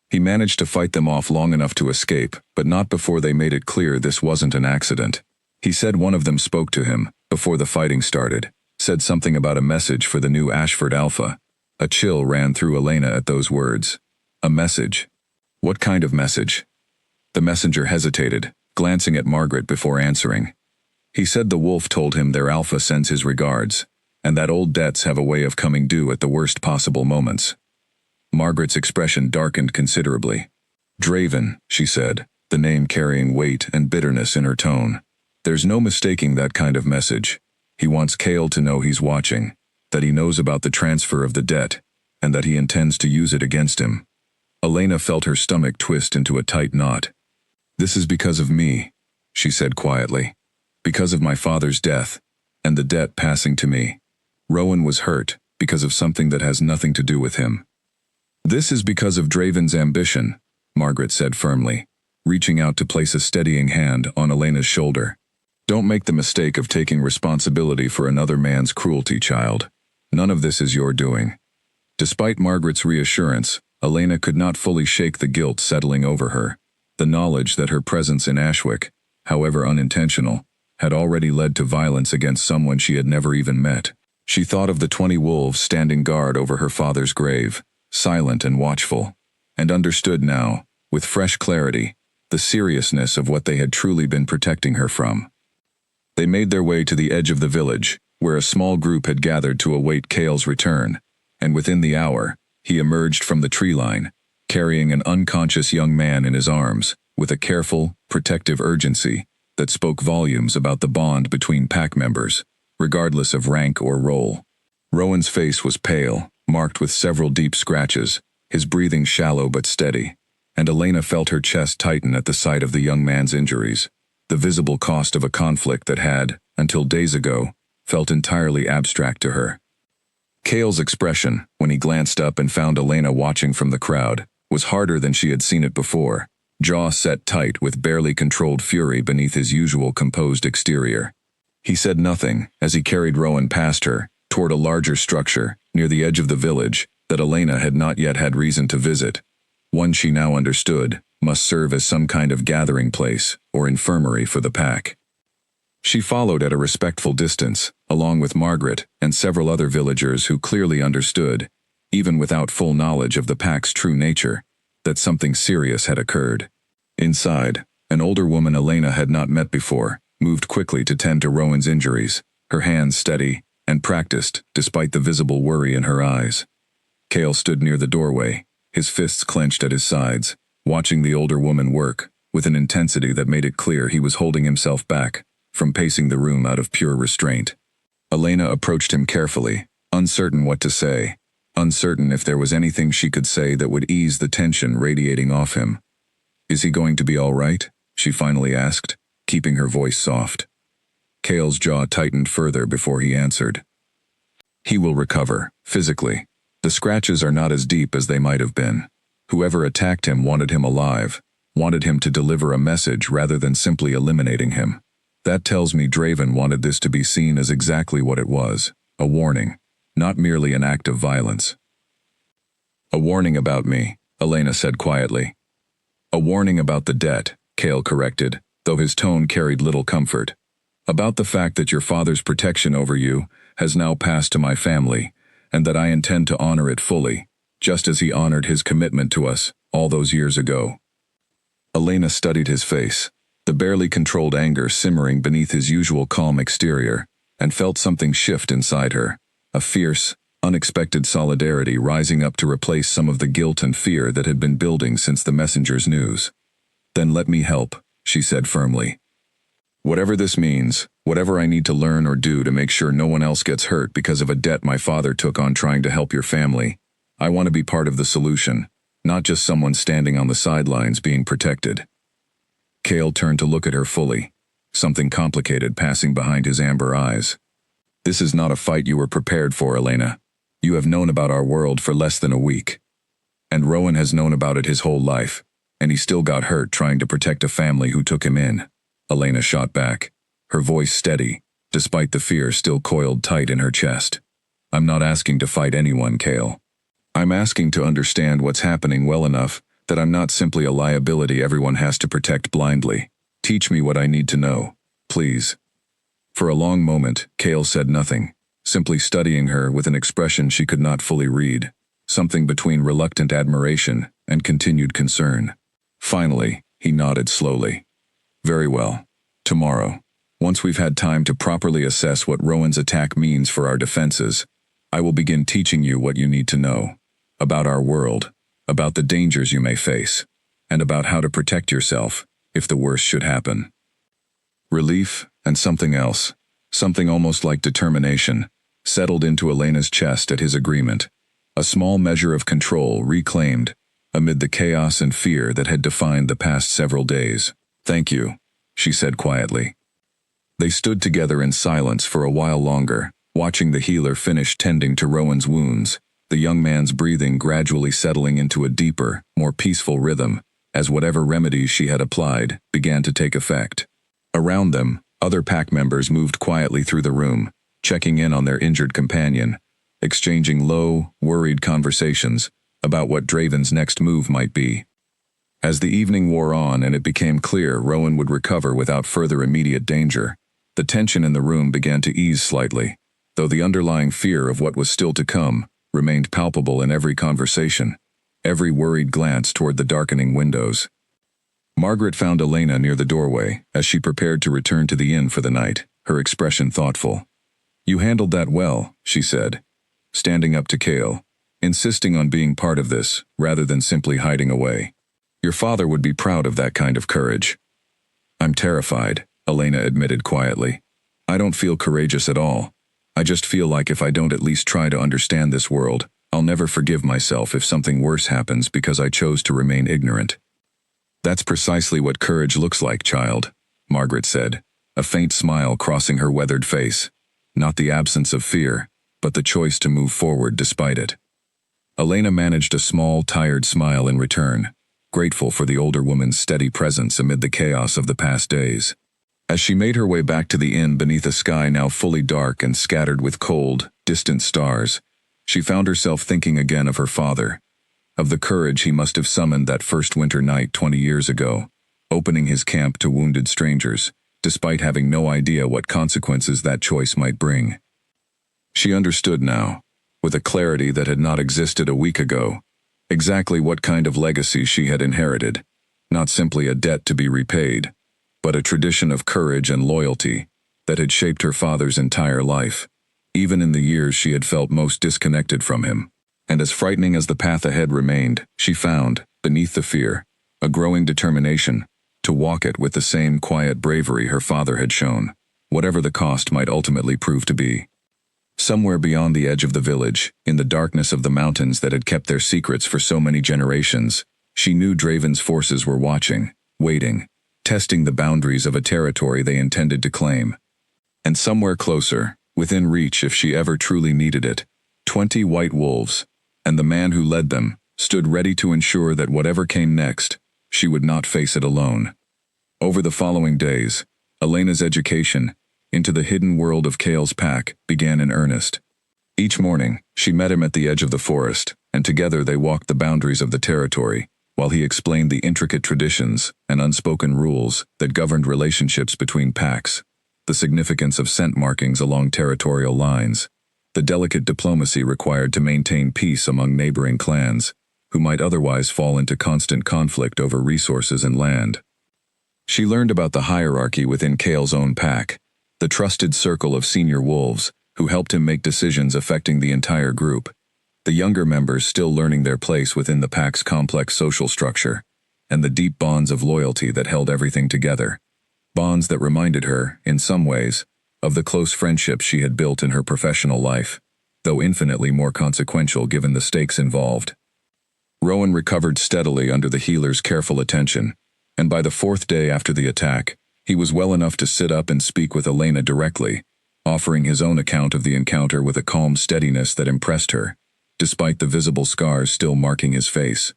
He managed to fight them off long enough to escape, but not before they made it clear this wasn't an accident. He said one of them spoke to him, before the fighting started, said something about a message for the new Ashford Alpha." A chill ran through Elena at those words. A message? What kind of message? The messenger hesitated, glancing at Margaret before answering. "He said the wolf told him their Alpha sends his regards, and that old debts have a way of coming due at the worst possible moments." Margaret's expression darkened considerably. "Draven," she said, the name carrying weight and bitterness in her tone. "There's no mistaking that kind of message. He wants Kale to know he's watching, that he knows about the transfer of the debt, and that he intends to use it against him." Elena felt her stomach twist into a tight knot. "This is because of me," she said quietly. "Because of my father's death, and the debt passing to me. Rowan was hurt, because of something that has nothing to do with him." "This is because of Draven's ambition," Margaret said firmly, reaching out to place a steadying hand on Elena's shoulder. "Don't make the mistake of taking responsibility for another man's cruelty, child. None of this is your doing." Despite Margaret's reassurance, Elena could not fully shake the guilt settling over her, the knowledge that her presence in Ashwick, however unintentional, had already led to violence against someone she had never even met. She thought of the 20 wolves standing guard over her father's grave, silent and watchful, and understood now, with fresh clarity, the seriousness of what they had truly been protecting her from. They made their way to the edge of the village, where a small group had gathered to await Kale's return, and within the hour, he emerged from the tree line, carrying an unconscious young man in his arms, with a careful, protective urgency that spoke volumes about the bond between pack members, regardless of rank or role. Rowan's face was pale, marked with several deep scratches, his breathing shallow but steady, and Elena felt her chest tighten at the sight of the young man's injuries, the visible cost of a conflict that had, until days ago, felt entirely abstract to her. Kale's expression, when he glanced up and found Elena watching from the crowd, was harder than she had seen it before, jaw set tight with barely controlled fury beneath his usual composed exterior. He said nothing as he carried Rowan past her, toward a larger structure, near the edge of the village, that Elena had not yet had reason to visit. One she now understood must serve as some kind of gathering place or infirmary for the pack. She followed at a respectful distance, along with Margaret and several other villagers who clearly understood, even without full knowledge of the pack's true nature, that something serious had occurred. Inside, an older woman Elena had not met before moved quickly to tend to Rowan's injuries, her hands steady and practiced despite the visible worry in her eyes. Cale stood near the doorway, his fists clenched at his sides, watching the older woman work with an intensity that made it clear he was holding himself back from pacing the room out of pure restraint. Elena approached him carefully, uncertain what to say, uncertain if there was anything she could say that would ease the tension radiating off him. "Is he going to be all right?" she finally asked, keeping her voice soft. Cale's jaw tightened further before he answered. "He will recover, physically. The scratches are not as deep as they might have been. Whoever attacked him wanted him alive, wanted him to deliver a message rather than simply eliminating him. That tells me Draven wanted this to be seen as exactly what it was, a warning, not merely an act of violence." "A warning about me," Elena said quietly. "A warning about the debt," Cale corrected, though his tone carried little comfort. "About the fact that your father's protection over you has now passed to my family, and that I intend to honor it fully, just as he honored his commitment to us all those years ago." Elena studied his face, the barely controlled anger simmering beneath his usual calm exterior, and felt something shift inside her, a fierce, unexpected solidarity rising up to replace some of the guilt and fear that had been building since the messenger's news. "Then let me help," she said firmly. "Whatever this means, whatever I need to learn or do to make sure no one else gets hurt because of a debt my father took on trying to help your family, I want to be part of the solution, not just someone standing on the sidelines being protected." Cale turned to look at her fully, something complicated passing behind his amber eyes. "This is not a fight you were prepared for, Elena. You have known about our world for less than a week. And Rowan has known about it his whole life, and he still got hurt trying to protect a family who took him in." Elena shot back, her voice steady, despite the fear still coiled tight in her chest. "I'm not asking to fight anyone, Cale. I'm asking to understand what's happening well enough that I'm not simply a liability everyone has to protect blindly. Teach me what I need to know, please." For a long moment, Cale said nothing, simply studying her with an expression she could not fully read, something between reluctant admiration and continued concern. Finally, he nodded slowly. "Very well. Tomorrow, once we've had time to properly assess what Rowan's attack means for our defenses, I will begin teaching you what you need to know. About our world, about the dangers you may face, and about how to protect yourself if the worst should happen." Relief, and something else, something almost like determination, settled into Elena's chest at his agreement, a small measure of control reclaimed amid the chaos and fear that had defined the past several days. "Thank you," she said quietly. They stood together in silence for a while longer, watching the healer finish tending to Rowan's wounds, the young man's breathing gradually settling into a deeper, more peaceful rhythm, as whatever remedies she had applied began to take effect. Around them, other pack members moved quietly through the room, checking in on their injured companion, exchanging low, worried conversations about what Draven's next move might be. As the evening wore on and it became clear Rowan would recover without further immediate danger, the tension in the room began to ease slightly, though the underlying fear of what was still to come remained palpable in every conversation, every worried glance toward the darkening windows. Margaret found Elena near the doorway as she prepared to return to the inn for the night, her expression thoughtful. "You handled that well," she said, standing up to Cale, insisting on being part of this rather than simply hiding away. "Your father would be proud of that kind of courage." "I'm terrified," Elena admitted quietly. "I don't feel courageous at all. I just feel like if I don't at least try to understand this world, I'll never forgive myself if something worse happens because I chose to remain ignorant." "That's precisely what courage looks like, child," Margaret said, a faint smile crossing her weathered face. "Not the absence of fear, but the choice to move forward despite it." Elena managed a small, tired smile in return, grateful for the older woman's steady presence amid the chaos of the past days. As she made her way back to the inn beneath a sky now fully dark and scattered with cold, distant stars, she found herself thinking again of her father, of the courage he must have summoned that first winter night 20 years ago, opening his camp to wounded strangers, despite having no idea what consequences that choice might bring. She understood now, with a clarity that had not existed a week ago, exactly what kind of legacy she had inherited, not simply a debt to be repaid, but a tradition of courage and loyalty that had shaped her father's entire life, even in the years she had felt most disconnected from him. And as frightening as the path ahead remained, she found, beneath the fear, a growing determination to walk it with the same quiet bravery her father had shown, whatever the cost might ultimately prove to be. Somewhere beyond the edge of the village, in the darkness of the mountains that had kept their secrets for so many generations, she knew Draven's forces were watching, waiting, testing the boundaries of a territory they intended to claim. And somewhere closer, within reach if she ever truly needed it, 20 white wolves, and the man who led them, stood ready to ensure that whatever came next, she would not face it alone. Over the following days, Elena's education into the hidden world of Cale's pack began in earnest. Each morning, she met him at the edge of the forest, and together they walked the boundaries of the territory, while he explained the intricate traditions and unspoken rules that governed relationships between packs, the significance of scent markings along territorial lines, the delicate diplomacy required to maintain peace among neighboring clans, who might otherwise fall into constant conflict over resources and land. She learned about the hierarchy within Cale's own pack, the trusted circle of senior wolves who helped him make decisions affecting the entire group, the younger members still learning their place within the pack's complex social structure, and the deep bonds of loyalty that held everything together, bonds that reminded her, in some ways, of the close friendships she had built in her professional life, though infinitely more consequential given the stakes involved. Rowan recovered steadily under the healer's careful attention, and by the 4th day after the attack, he was well enough to sit up and speak with Elena directly, offering his own account of the encounter with a calm steadiness that impressed her, despite the visible scars still marking his face.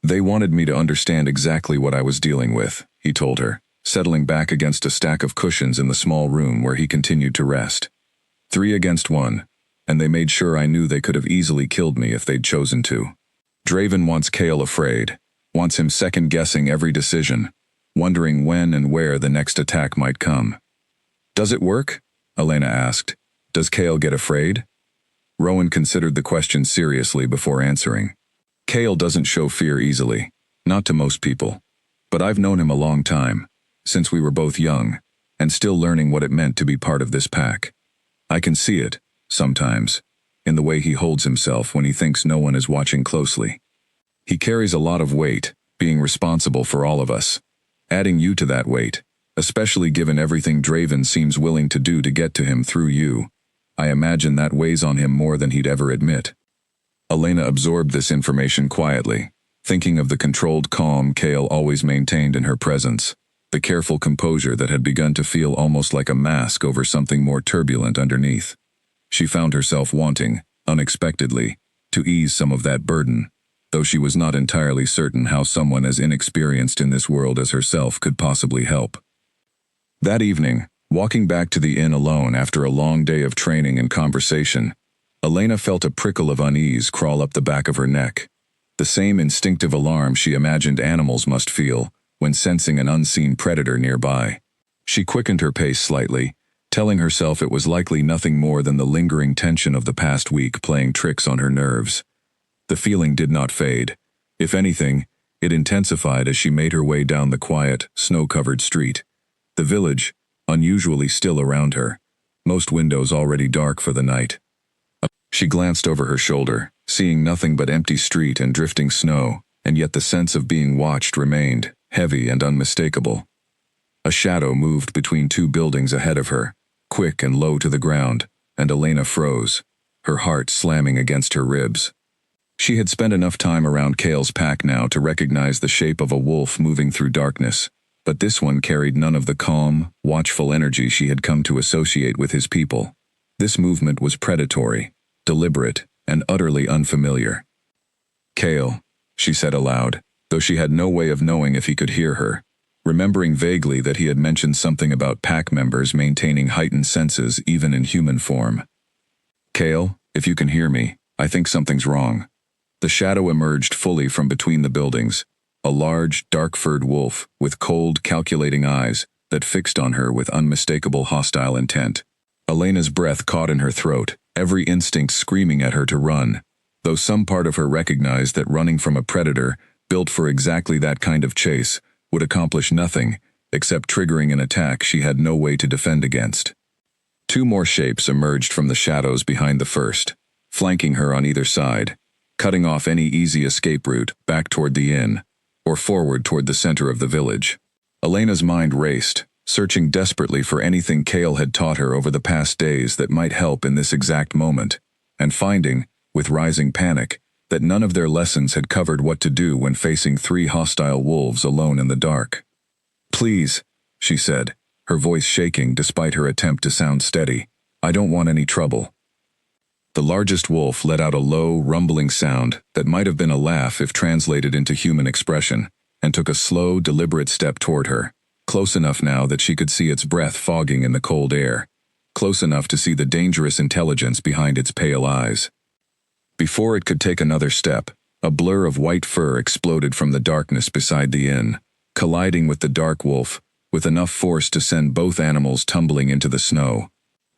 "They wanted me to understand exactly what I was dealing with," he told her, settling back against a stack of cushions in the small room where he continued to rest. 3 against 1, and they made sure I knew they could have easily killed me if they'd chosen to. Draven wants Cale afraid, wants him second-guessing every decision, wondering when and where the next attack might come. "Does it work?" Elena asked. "Does Cale get afraid?" Rowan considered the question seriously before answering. "Cale doesn't show fear easily, not to most people. But I've known him a long time, since we were both young, and still learning what it meant to be part of this pack. I can see it, sometimes, in the way he holds himself when he thinks no one is watching closely. He carries a lot of weight, being responsible for all of us. Adding you to that weight, especially given everything Draven seems willing to do to get to him through you, I imagine that weighs on him more than he'd ever admit." Elena absorbed this information quietly, thinking of the controlled calm Cale always maintained in her presence, the careful composure that had begun to feel almost like a mask over something more turbulent underneath. She found herself wanting, unexpectedly, to ease some of that burden, though she was not entirely certain how someone as inexperienced in this world as herself could possibly help. That evening, walking back to the inn alone after a long day of training and conversation, Elena felt a prickle of unease crawl up the back of her neck, the same instinctive alarm she imagined animals must feel when sensing an unseen predator nearby. She quickened her pace slightly, telling herself it was likely nothing more than the lingering tension of the past week playing tricks on her nerves. The feeling did not fade. If anything, it intensified as she made her way down the quiet, snow-covered street. The village, unusually still around her, most windows already dark for the night. She glanced over her shoulder, seeing nothing but empty street and drifting snow, and yet the sense of being watched remained, heavy and unmistakable. A shadow moved between 2 buildings ahead of her, quick and low to the ground, and Elena froze, her heart slamming against her ribs. She had spent enough time around Cale's pack now to recognize the shape of a wolf moving through darkness, but this one carried none of the calm, watchful energy she had come to associate with his people. This movement was predatory, deliberate, and utterly unfamiliar. "Cale," she said aloud, though she had no way of knowing if he could hear her, remembering vaguely that he had mentioned something about pack members maintaining heightened senses even in human form. "Cale, if you can hear me, I think something's wrong." The shadow emerged fully from between the buildings, a large, dark-furred wolf with cold, calculating eyes that fixed on her with unmistakable hostile intent. Elena's breath caught in her throat, every instinct screaming at her to run, though some part of her recognized that running from a predator, built for exactly that kind of chase, would accomplish nothing, except triggering an attack she had no way to defend against. Two more shapes emerged from the shadows behind the first, flanking her on either side, cutting off any easy escape route back toward the inn, or forward toward the center of the village. Elena's mind raced, searching desperately for anything Cale had taught her over the past days that might help in this exact moment, and finding, with rising panic, that none of their lessons had covered what to do when facing three hostile wolves alone in the dark. "Please," she said, her voice shaking despite her attempt to sound steady. "I don't want any trouble." The largest wolf let out a low, rumbling sound that might have been a laugh if translated into human expression, and took a slow, deliberate step toward her, close enough now that she could see its breath fogging in the cold air, close enough to see the dangerous intelligence behind its pale eyes. Before it could take another step, a blur of white fur exploded from the darkness beside the inn, colliding with the dark wolf, with enough force to send both animals tumbling into the snow.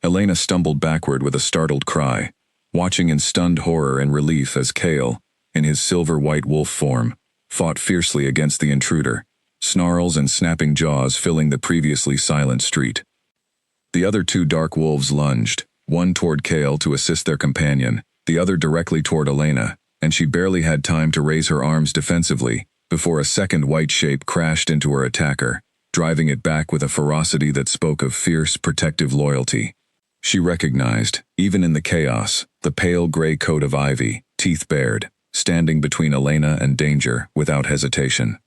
Elena stumbled backward with a startled cry, watching in stunned horror and relief as Cale, in his silver-white wolf form, fought fiercely against the intruder, snarls and snapping jaws filling the previously silent street. The other two dark wolves lunged, one toward Cale to assist their companion, the other directly toward Elena, and she barely had time to raise her arms defensively before a second white shape crashed into her attacker, driving it back with a ferocity that spoke of fierce, protective loyalty. She recognized, even in the chaos, the pale gray coat of Ivy, teeth bared, standing between Elena and danger without hesitation.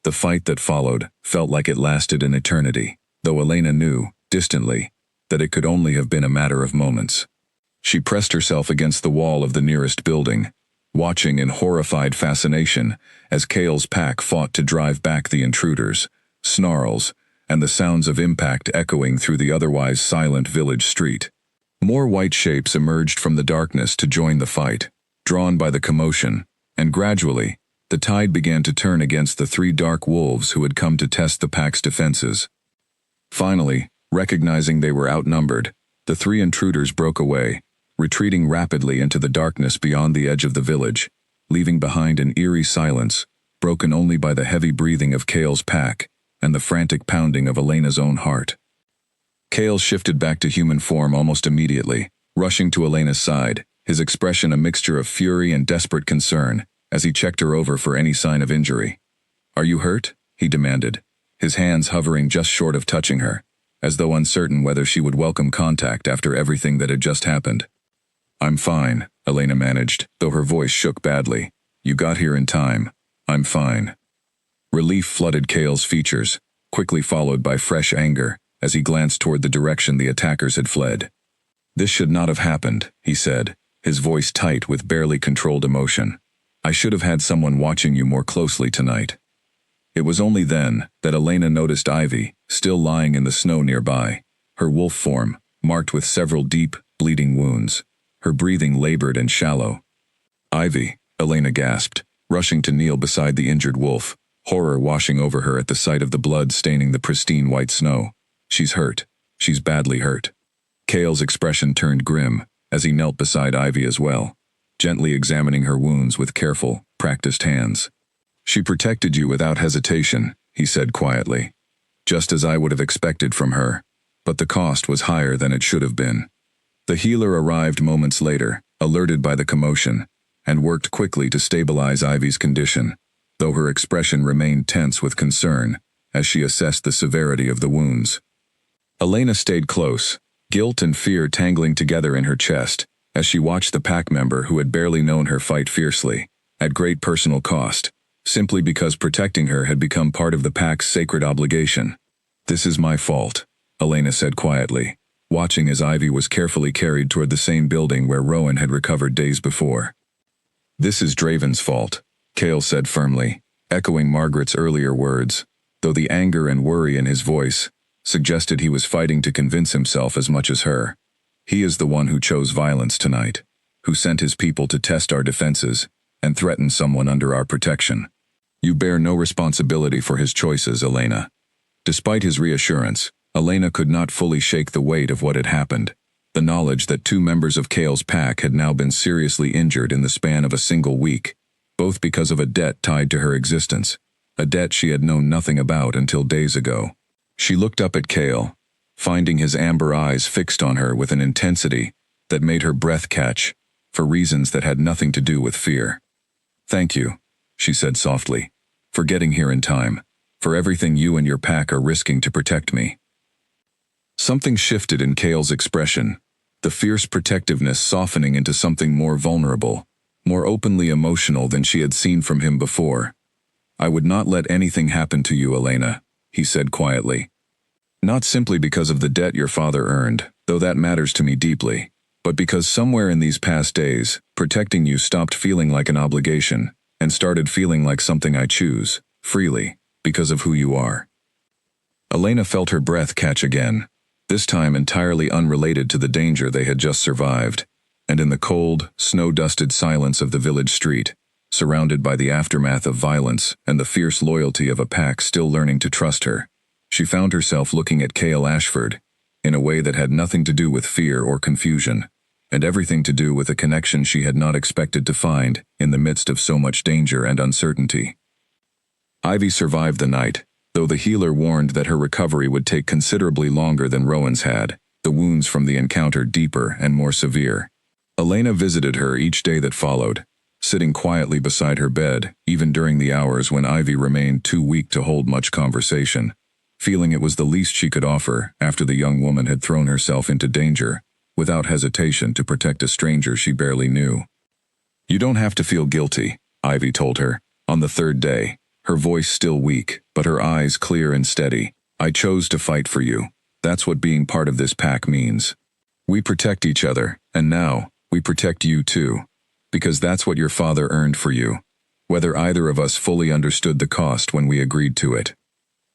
The fight that followed felt like it lasted an eternity, though Elena knew, distantly, that it could only have been a matter of moments. She pressed herself against the wall of the nearest building, watching in horrified fascination as Cale's pack fought to drive back the intruders, snarls, and the sounds of impact echoing through the otherwise silent village street. More white shapes emerged from the darkness to join the fight, drawn by the commotion, and gradually, the tide began to turn against the three dark wolves who had come to test the pack's defenses. Finally, recognizing they were outnumbered, the three intruders broke away, retreating rapidly into the darkness beyond the edge of the village, leaving behind an eerie silence, broken only by the heavy breathing of Cale's pack and the frantic pounding of Elena's own heart. Cale shifted back to human form almost immediately, rushing to Elena's side, his expression a mixture of fury and desperate concern, as he checked her over for any sign of injury. "Are you hurt?" he demanded, his hands hovering just short of touching her, as though uncertain whether she would welcome contact after everything that had just happened. "I'm fine," Elena managed, though her voice shook badly. "You got here in time. I'm fine." Relief flooded Cale's features, quickly followed by fresh anger, as he glanced toward the direction the attackers had fled. "This should not have happened," he said, his voice tight with barely controlled emotion. "I should have had someone watching you more closely tonight." It was only then that Elena noticed Ivy, still lying in the snow nearby, her wolf form, marked with several deep, bleeding wounds, her breathing labored and shallow. "Ivy," Elena gasped, rushing to kneel beside the injured wolf, horror washing over her at the sight of the blood staining the pristine white snow. "She's hurt. She's badly hurt." Cale's expression turned grim, as he knelt beside Ivy as well, gently examining her wounds with careful, practiced hands. "She protected you without hesitation," he said quietly, "just as I would have expected from her, but the cost was higher than it should have been." The healer arrived moments later, alerted by the commotion, and worked quickly to stabilize Ivy's condition, though her expression remained tense with concern as she assessed the severity of the wounds. Elena stayed close, guilt and fear tangling together in her chest, as she watched the pack member who had barely known her fight fiercely, at great personal cost, simply because protecting her had become part of the pack's sacred obligation. "This is my fault," Elena said quietly, watching as Ivy was carefully carried toward the same building where Rowan had recovered days before. "This is Draven's fault," Cale said firmly, echoing Margaret's earlier words, though the anger and worry in his voice suggested he was fighting to convince himself as much as her. "He is the one who chose violence tonight, who sent his people to test our defenses, and threaten someone under our protection. You bear no responsibility for his choices, Elena." Despite his reassurance, Elena could not fully shake the weight of what had happened. The knowledge that 2 members of Kale's pack had now been seriously injured in the span of a single week, both because of a debt tied to her existence, a debt she had known nothing about until days ago. She looked up at Kale, finding his amber eyes fixed on her with an intensity that made her breath catch, for reasons that had nothing to do with fear. "Thank you," she said softly, "for getting here in time, for everything you and your pack are risking to protect me." Something shifted in Kale's expression, the fierce protectiveness softening into something more vulnerable, more openly emotional than she had seen from him before. "I would not let anything happen to you, Elena," he said quietly. "Not simply because of the debt your father earned, though that matters to me deeply, but because somewhere in these past days, protecting you stopped feeling like an obligation and started feeling like something I choose, freely, because of who you are." Elena felt her breath catch again, this time entirely unrelated to the danger they had just survived, and in the cold, snow-dusted silence of the village street, surrounded by the aftermath of violence and the fierce loyalty of a pack still learning to trust her, she found herself looking at Kale Ashford in a way that had nothing to do with fear or confusion, and everything to do with a connection she had not expected to find in the midst of so much danger and uncertainty. Ivy survived the night, though the healer warned that her recovery would take considerably longer than Rowan's had, the wounds from the encounter deeper and more severe. Elena visited her each day that followed, sitting quietly beside her bed, even during the hours when Ivy remained too weak to hold much conversation, feeling it was the least she could offer after the young woman had thrown herself into danger, without hesitation to protect a stranger she barely knew. "You don't have to feel guilty," Ivy told her, on the 3rd day, her voice still weak, but her eyes clear and steady. "I chose to fight for you. That's what being part of this pack means. We protect each other, and now, we protect you too. Because that's what your father earned for you, whether either of us fully understood the cost when we agreed to it."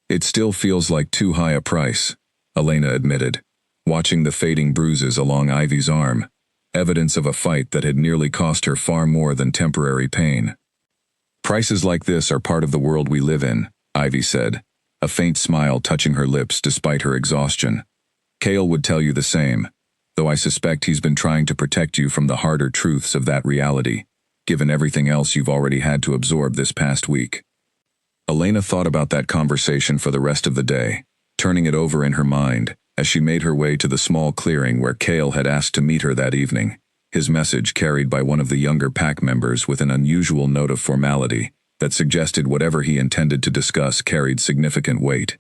"It still feels like too high a price," Elena admitted, watching the fading bruises along Ivy's arm, evidence of a fight that had nearly cost her far more than temporary pain. "Prices like this are part of the world we live in," Ivy said, a faint smile touching her lips despite her exhaustion. "Kale would tell you the same, though I suspect he's been trying to protect you from the harder truths of that reality, given everything else you've already had to absorb this past week." Elena thought about that conversation for the rest of the day, turning it over in her mind as she made her way to the small clearing where Kale had asked to meet her that evening, his message carried by one of the younger pack members with an unusual note of formality that suggested whatever he intended to discuss carried significant weight.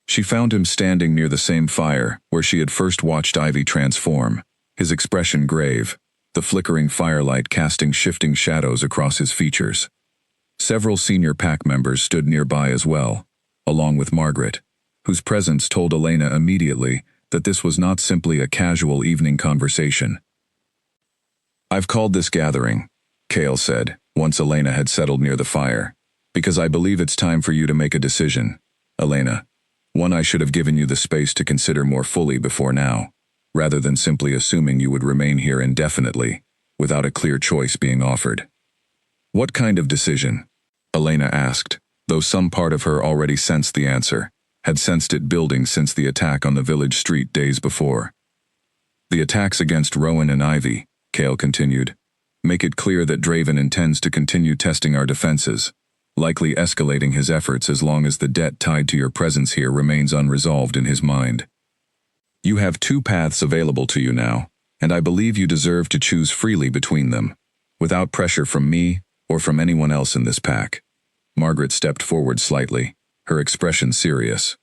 She found him standing near the same fire where she had first watched Ivy transform, his expression grave, the flickering firelight casting shifting shadows across his features. Several senior pack members stood nearby as well, along with Margaret, whose presence told Elena immediately that this was not simply a casual evening conversation. "I've called this gathering," Kale said, once Elena had settled near the fire, "because I believe it's time for you to make a decision, Elena. One I should have given you the space to consider more fully before now, rather than simply assuming you would remain here indefinitely, without a clear choice being offered." "What kind of decision?" Elena asked, though some part of her already sensed the answer, had sensed it building since the attack on the village street days before. "The attacks against Rowan and Ivy," Kale continued, "make it clear that Draven intends to continue testing our defenses, likely escalating his efforts as long as the debt tied to your presence here remains unresolved in his mind. You have 2 paths available to you now, and I believe you deserve to choose freely between them, without pressure from me or from anyone else in this pack." Margaret stepped forward slightly, her expression serious.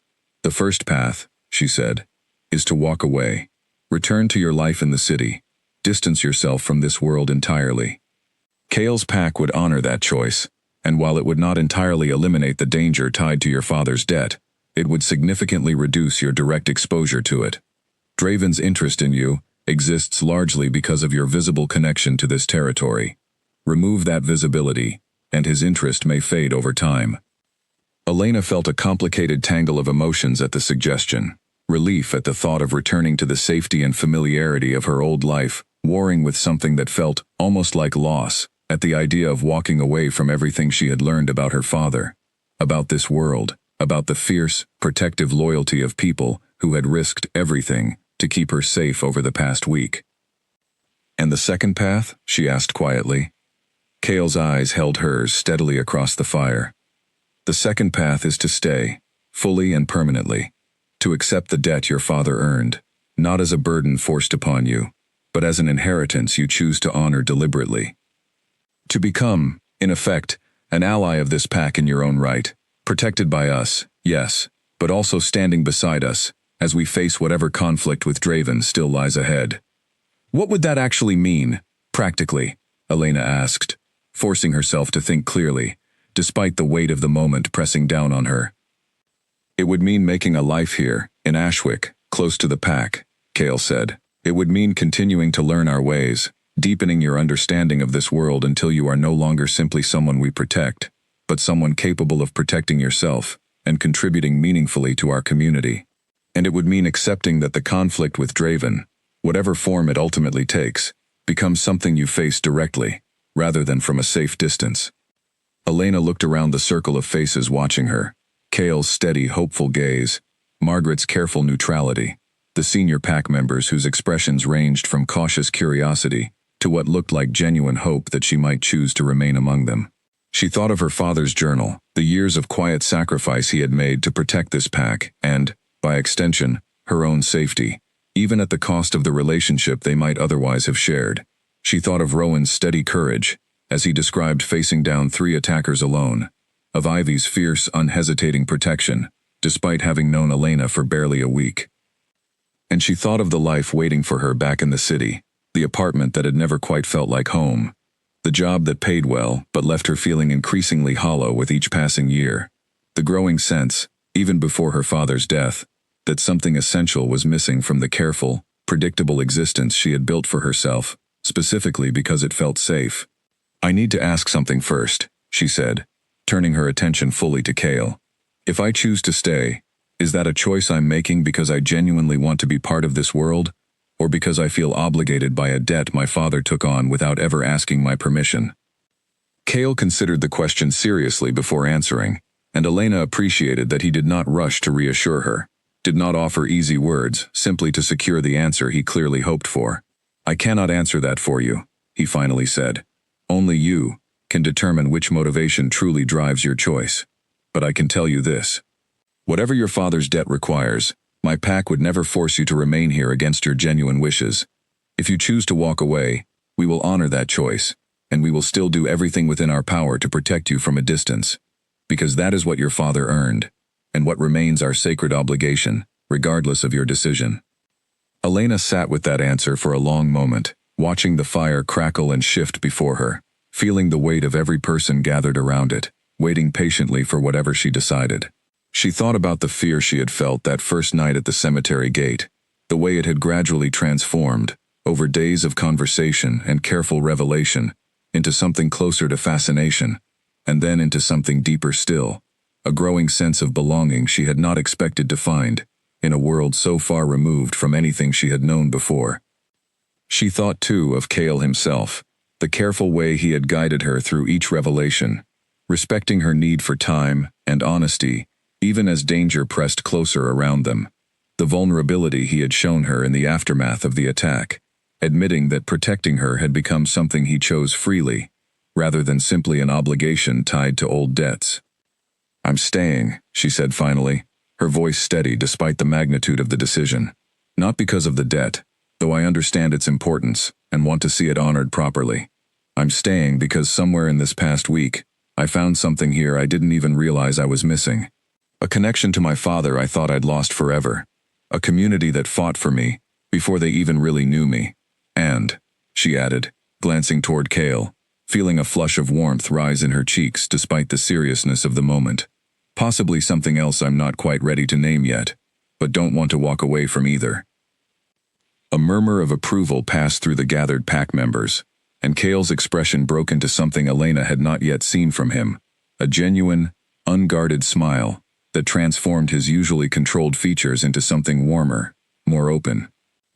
"The first path," she said, "is to walk away. Return to your life in the city. Distance yourself from this world entirely." Kale's pack would honor that choice, and while it would not entirely eliminate the danger tied to your father's debt, it would significantly reduce your direct exposure to it. Draven's interest in you exists largely because of your visible connection to this territory. Remove that visibility, and his interest may fade over time. Elena felt a complicated tangle of emotions at the suggestion, relief at the thought of returning to the safety and familiarity of her old life, warring with something that felt almost like loss at the idea of walking away from everything she had learned about her father, about this world, about the fierce, protective loyalty of people who had risked everything to keep her safe over the past week. "And the second path?" she asked quietly. Cale's eyes held hers steadily across the fire. "The second path is to stay, fully and permanently, to accept the debt your father earned, not as a burden forced upon you, but as an inheritance you choose to honor deliberately. To become, in effect, an ally of this pack in your own right, protected by us, yes, but also standing beside us, as we face whatever conflict with Draven still lies ahead." "What would that actually mean, practically?" Elena asked, forcing herself to think clearly, despite the weight of the moment pressing down on her. "It would mean making a life here, in Ashwick, close to the pack," Cale said. "It would mean continuing to learn our ways, deepening your understanding of this world until you are no longer simply someone we protect, but someone capable of protecting yourself and contributing meaningfully to our community. And it would mean accepting that the conflict with Draven, whatever form it ultimately takes, becomes something you face directly, rather than from a safe distance." Elena looked around the circle of faces watching her, Cale's steady, hopeful gaze, Margaret's careful neutrality, the senior pack members whose expressions ranged from cautious curiosity to what looked like genuine hope that she might choose to remain among them. She thought of her father's journal, the years of quiet sacrifice he had made to protect this pack and, by extension, her own safety, even at the cost of the relationship they might otherwise have shared. She thought of Rowan's steady courage, as he described facing down 3 attackers alone, of Ivy's fierce, unhesitating protection, despite having known Elena for barely a week. And she thought of the life waiting for her back in the city, the apartment that had never quite felt like home, the job that paid well but left her feeling increasingly hollow with each passing year, the growing sense, even before her father's death, that something essential was missing from the careful, predictable existence she had built for herself, specifically because it felt safe. "I need to ask something first," she said, turning her attention fully to Cale. "If I choose to stay, is that a choice I'm making because I genuinely want to be part of this world, or because I feel obligated by a debt my father took on without ever asking my permission?" Cale considered the question seriously before answering, and Elena appreciated that he did not rush to reassure her, did not offer easy words simply to secure the answer he clearly hoped for. "I cannot answer that for you," he finally said. "Only you can determine which motivation truly drives your choice. But I can tell you this. Whatever your father's debt requires, my pack would never force you to remain here against your genuine wishes. If you choose to walk away, we will honor that choice, and we will still do everything within our power to protect you from a distance, because that is what your father earned, and what remains our sacred obligation, regardless of your decision." Elena sat with that answer for a long moment, watching the fire crackle and shift before her, feeling the weight of every person gathered around it, waiting patiently for whatever she decided. She thought about the fear she had felt that first night at the cemetery gate, the way it had gradually transformed, over days of conversation and careful revelation, into something closer to fascination, and then into something deeper still, a growing sense of belonging she had not expected to find, in a world so far removed from anything she had known before. She thought too of Cale himself, the careful way he had guided her through each revelation, respecting her need for time and honesty, even as danger pressed closer around them, the vulnerability he had shown her in the aftermath of the attack, admitting that protecting her had become something he chose freely, rather than simply an obligation tied to old debts. "I'm staying," she said finally, her voice steady despite the magnitude of the decision. "Not because of the debt, though I understand its importance and want to see it honored properly. I'm staying because somewhere in this past week, I found something here I didn't even realize I was missing. A connection to my father I thought I'd lost forever. A community that fought for me before they even really knew me. And," she added, glancing toward Cale, feeling a flush of warmth rise in her cheeks despite the seriousness of the moment. "Possibly something else I'm not quite ready to name yet, but don't want to walk away from either." A murmur of approval passed through the gathered pack members, and Cale's expression broke into something Elena had not yet seen from him, a genuine, unguarded smile that transformed his usually controlled features into something warmer, more open.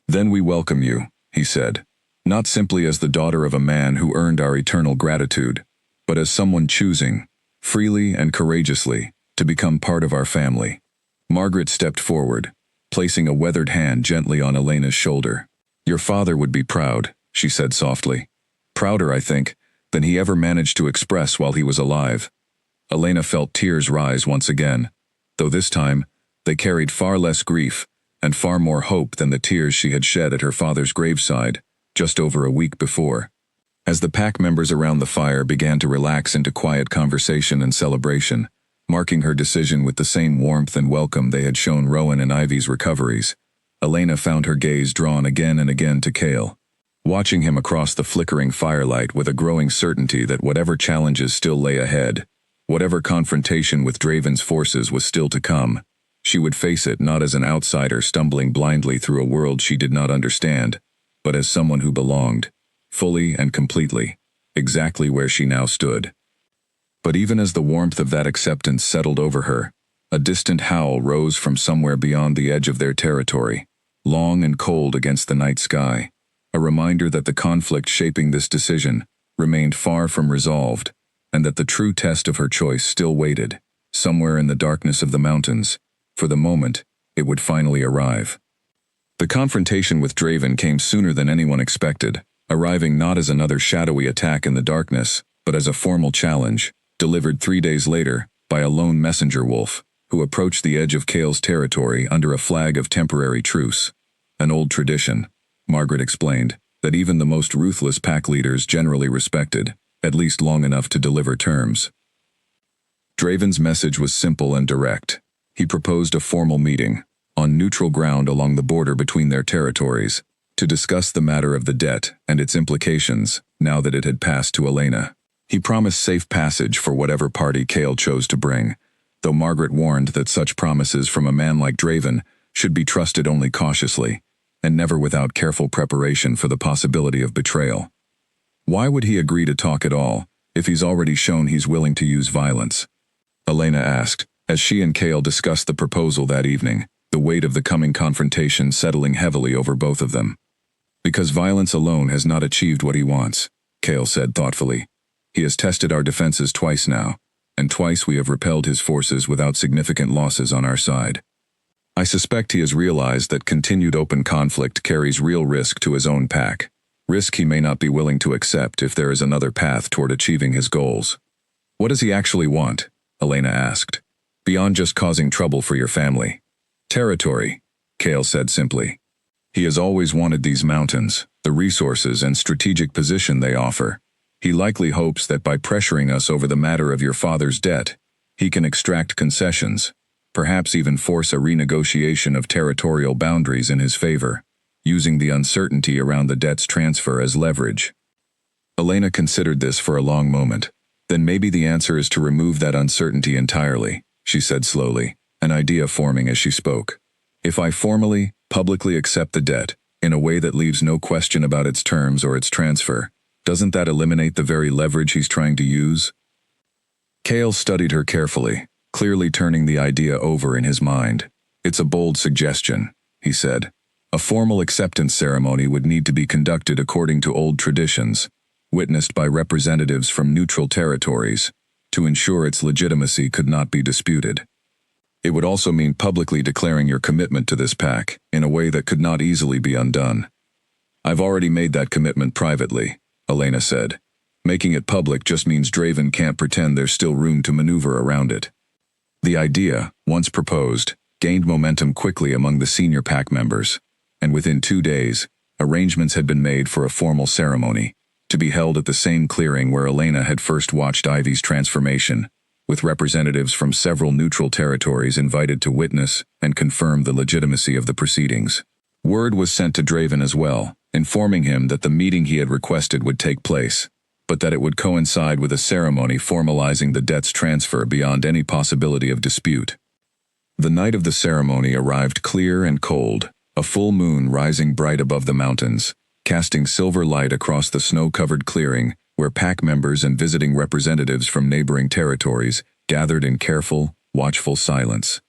"Then we welcome you," he said, Not simply as the daughter of a man who earned our eternal gratitude, but as someone choosing, freely and courageously, to become part of our family. Margaret stepped forward, placing a weathered hand gently on Elena's shoulder. "Your father would be proud," she said softly. "Prouder, I think, than he ever managed to express while he was alive." Elena felt tears rise once again, though this time, they carried far less grief and far more hope than the tears she had shed at her father's graveside just over a week before. As the pack members around the fire began to relax into quiet conversation and celebration, marking her decision with the same warmth and welcome they had shown Rowan and Ivy's recoveries, Elena found her gaze drawn again and again to Cale. Watching him across the flickering firelight with a growing certainty that whatever challenges still lay ahead, whatever confrontation with Draven's forces was still to come, she would face it not as an outsider stumbling blindly through a world she did not understand, but as someone who belonged, fully and completely, exactly where she now stood. But even as the warmth of that acceptance settled over her, a distant howl rose from somewhere beyond the edge of their territory, long and cold against the night sky, a reminder that the conflict shaping this decision remained far from resolved, and that the true test of her choice still waited, somewhere in the darkness of the mountains. For the moment, it would finally arrive. The confrontation with Draven came sooner than anyone expected, arriving not as another shadowy attack in the darkness, but as a formal challenge, delivered 3 days later by a lone messenger wolf, who approached the edge of Cale's territory under a flag of temporary truce. An old tradition, Margaret explained, that even the most ruthless pack leaders generally respected, at least long enough to deliver terms. Draven's message was simple and direct. He proposed a formal meeting, on neutral ground along the border between their territories, to discuss the matter of the debt and its implications, now that it had passed to Elena. He promised safe passage for whatever party Cale chose to bring, though Margaret warned that such promises from a man like Draven should be trusted only cautiously, and never without careful preparation for the possibility of betrayal. Why would he agree to talk at all, if he's already shown he's willing to use violence? Elena asked, as she and Cale discussed the proposal that evening, the weight of the coming confrontation settling heavily over both of them. "Because violence alone has not achieved what he wants," Cale said thoughtfully. "He has tested our defenses twice now, and twice we have repelled his forces without significant losses on our side. I suspect he has realized that continued open conflict carries real risk to his own pack, risk he may not be willing to accept if there is another path toward achieving his goals." "What does he actually want?" Elena asked. "Beyond just causing trouble for your family." "Territory," Cale said simply. "He has always wanted these mountains, the resources and strategic position they offer. He likely hopes that by pressuring us over the matter of your father's debt, he can extract concessions, perhaps even force a renegotiation of territorial boundaries in his favor, using the uncertainty around the debt's transfer as leverage." Elena considered this for a long moment. "Then maybe the answer is to remove that uncertainty entirely," she said slowly, an idea forming as she spoke. "If I formally, publicly accept the debt, in a way that leaves no question about its terms or its transfer, doesn't that eliminate the very leverage he's trying to use?" Cale studied her carefully, clearly turning the idea over in his mind. "It's a bold suggestion," he said. "A formal acceptance ceremony would need to be conducted according to old traditions, witnessed by representatives from neutral territories, to ensure its legitimacy could not be disputed. It would also mean publicly declaring your commitment to this pack, in a way that could not easily be undone." "I've already made that commitment privately," Elena said. "Making it public just means Draven can't pretend there's still room to maneuver around it." The idea, once proposed, gained momentum quickly among the senior pack members, and within 2 days, arrangements had been made for a formal ceremony, to be held at the same clearing where Elena had first watched Ivy's transformation, with representatives from several neutral territories invited to witness and confirm the legitimacy of the proceedings. Word was sent to Draven as well, informing him that the meeting he had requested would take place, but that it would coincide with a ceremony formalizing the debt's transfer beyond any possibility of dispute. The night of the ceremony arrived clear and cold, a full moon rising bright above the mountains, casting silver light across the snow-covered clearing where pack members and visiting representatives from neighboring territories gathered in careful, watchful silence.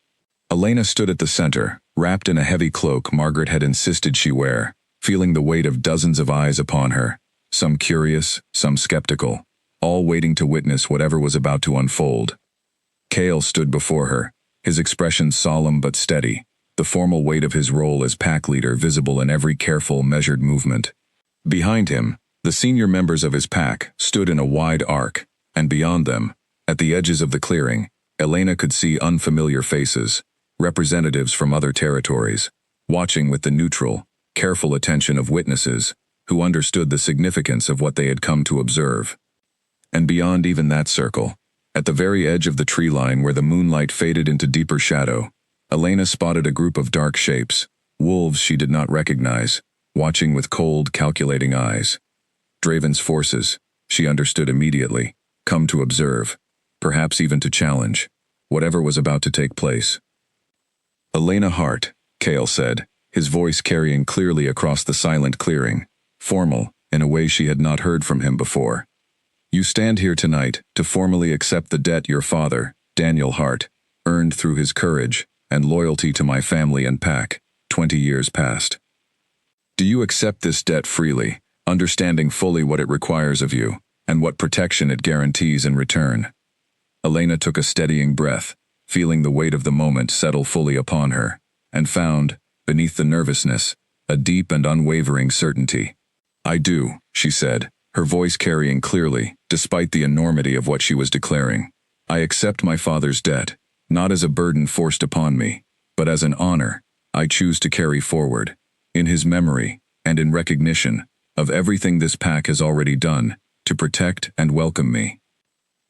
Elena stood at the center, wrapped in a heavy cloak Margaret had insisted she wear, feeling the weight of dozens of eyes upon her, some curious, some skeptical, all waiting to witness whatever was about to unfold. Cale stood before her, his expression solemn but steady, the formal weight of his role as pack leader visible in every careful, measured movement. Behind him, the senior members of his pack stood in a wide arc, and beyond them, at the edges of the clearing, Elena could see unfamiliar faces, representatives from other territories, watching with the neutral, careful attention of witnesses who understood the significance of what they had come to observe. And beyond even that circle, at the very edge of the tree line where the moonlight faded into deeper shadow, Elena spotted a group of dark shapes, wolves she did not recognize, watching with cold, calculating eyes. Draven's forces, she understood immediately, come to observe, perhaps even to challenge, whatever was about to take place. "Elena Hart," Cale said, his voice carrying clearly across the silent clearing, formal, in a way she had not heard from him before. "You stand here tonight to formally accept the debt your father, Daniel Hart, earned through his courage and loyalty to my family and pack, 20 years past. Do you accept this debt freely, understanding fully what it requires of you, and what protection it guarantees in return?" Elena took a steadying breath, feeling the weight of the moment settle fully upon her, and found, beneath the nervousness, a deep and unwavering certainty. "I do," she said, her voice carrying clearly, despite the enormity of what she was declaring. "I accept my father's debt, not as a burden forced upon me, but as an honor I choose to carry forward, in his memory and in recognition of everything this pack has already done to protect and welcome me."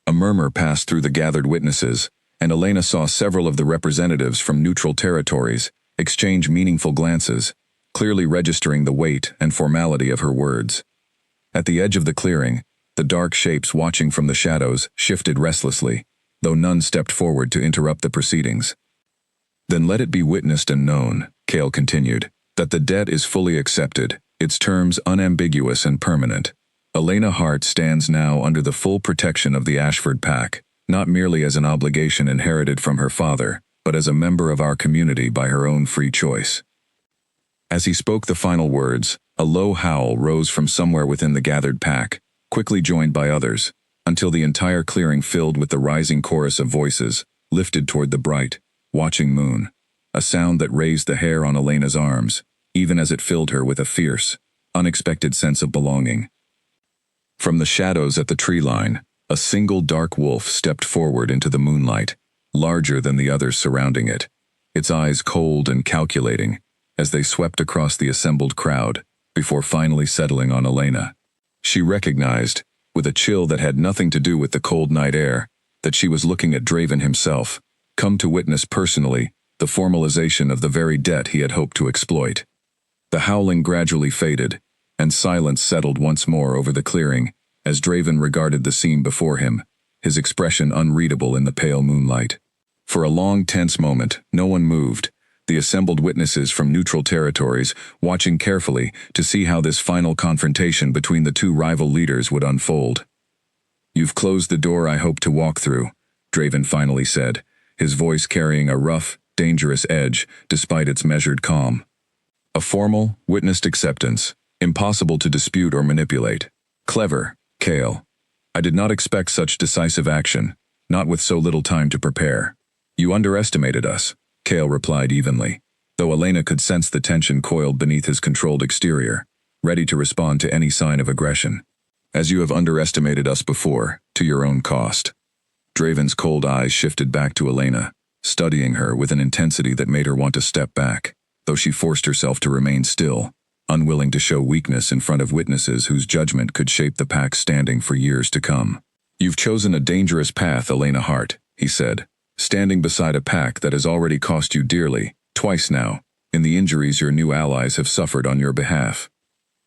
A murmur passed through the gathered witnesses, and Elena saw several of the representatives from neutral territories exchange meaningful glances, clearly registering the weight and formality of her words. At the edge of the clearing, the dark shapes watching from the shadows shifted restlessly, though none stepped forward to interrupt the proceedings. "Then let it be witnessed and known," Cale continued, "that the debt is fully accepted, its terms unambiguous and permanent. Elena Hart stands now under the full protection of the Ashford Pack, not merely as an obligation inherited from her father, but as a member of our community by her own free choice." As he spoke the final words, a low howl rose from somewhere within the gathered pack, quickly joined by others, until the entire clearing filled with the rising chorus of voices, lifted toward the bright, watching moon, a sound that raised the hair on Elena's arms, even as it filled her with a fierce, unexpected sense of belonging. From the shadows at the tree line, a single dark wolf stepped forward into the moonlight, larger than the others surrounding it, its eyes cold and calculating, as they swept across the assembled crowd, before finally settling on Elena. She recognized, with a chill that had nothing to do with the cold night air, that she was looking at Draven himself, come to witness personally the formalization of the very debt he had hoped to exploit. The howling gradually faded, and silence settled once more over the clearing, as Draven regarded the scene before him, his expression unreadable in the pale moonlight. For a long, tense moment, no one moved, the assembled witnesses from neutral territories watching carefully to see how this final confrontation between the two rival leaders would unfold. "You've closed the door I hoped to walk through," Draven finally said, his voice carrying a rough, dangerous edge despite its measured calm. "A formal, witnessed acceptance, impossible to dispute or manipulate. Clever, Cale. I did not expect such decisive action, not with so little time to prepare." "You underestimated us," Cale replied evenly, though Elena could sense the tension coiled beneath his controlled exterior, ready to respond to any sign of aggression. "As you have underestimated us before, to your own cost." Draven's cold eyes shifted back to Elena, studying her with an intensity that made her want to step back, though she forced herself to remain still, unwilling to show weakness in front of witnesses whose judgment could shape the pack's standing for years to come. "You've chosen a dangerous path, Elena Hart," he said, "standing beside a pack that has already cost you dearly, twice now, in the injuries your new allies have suffered on your behalf."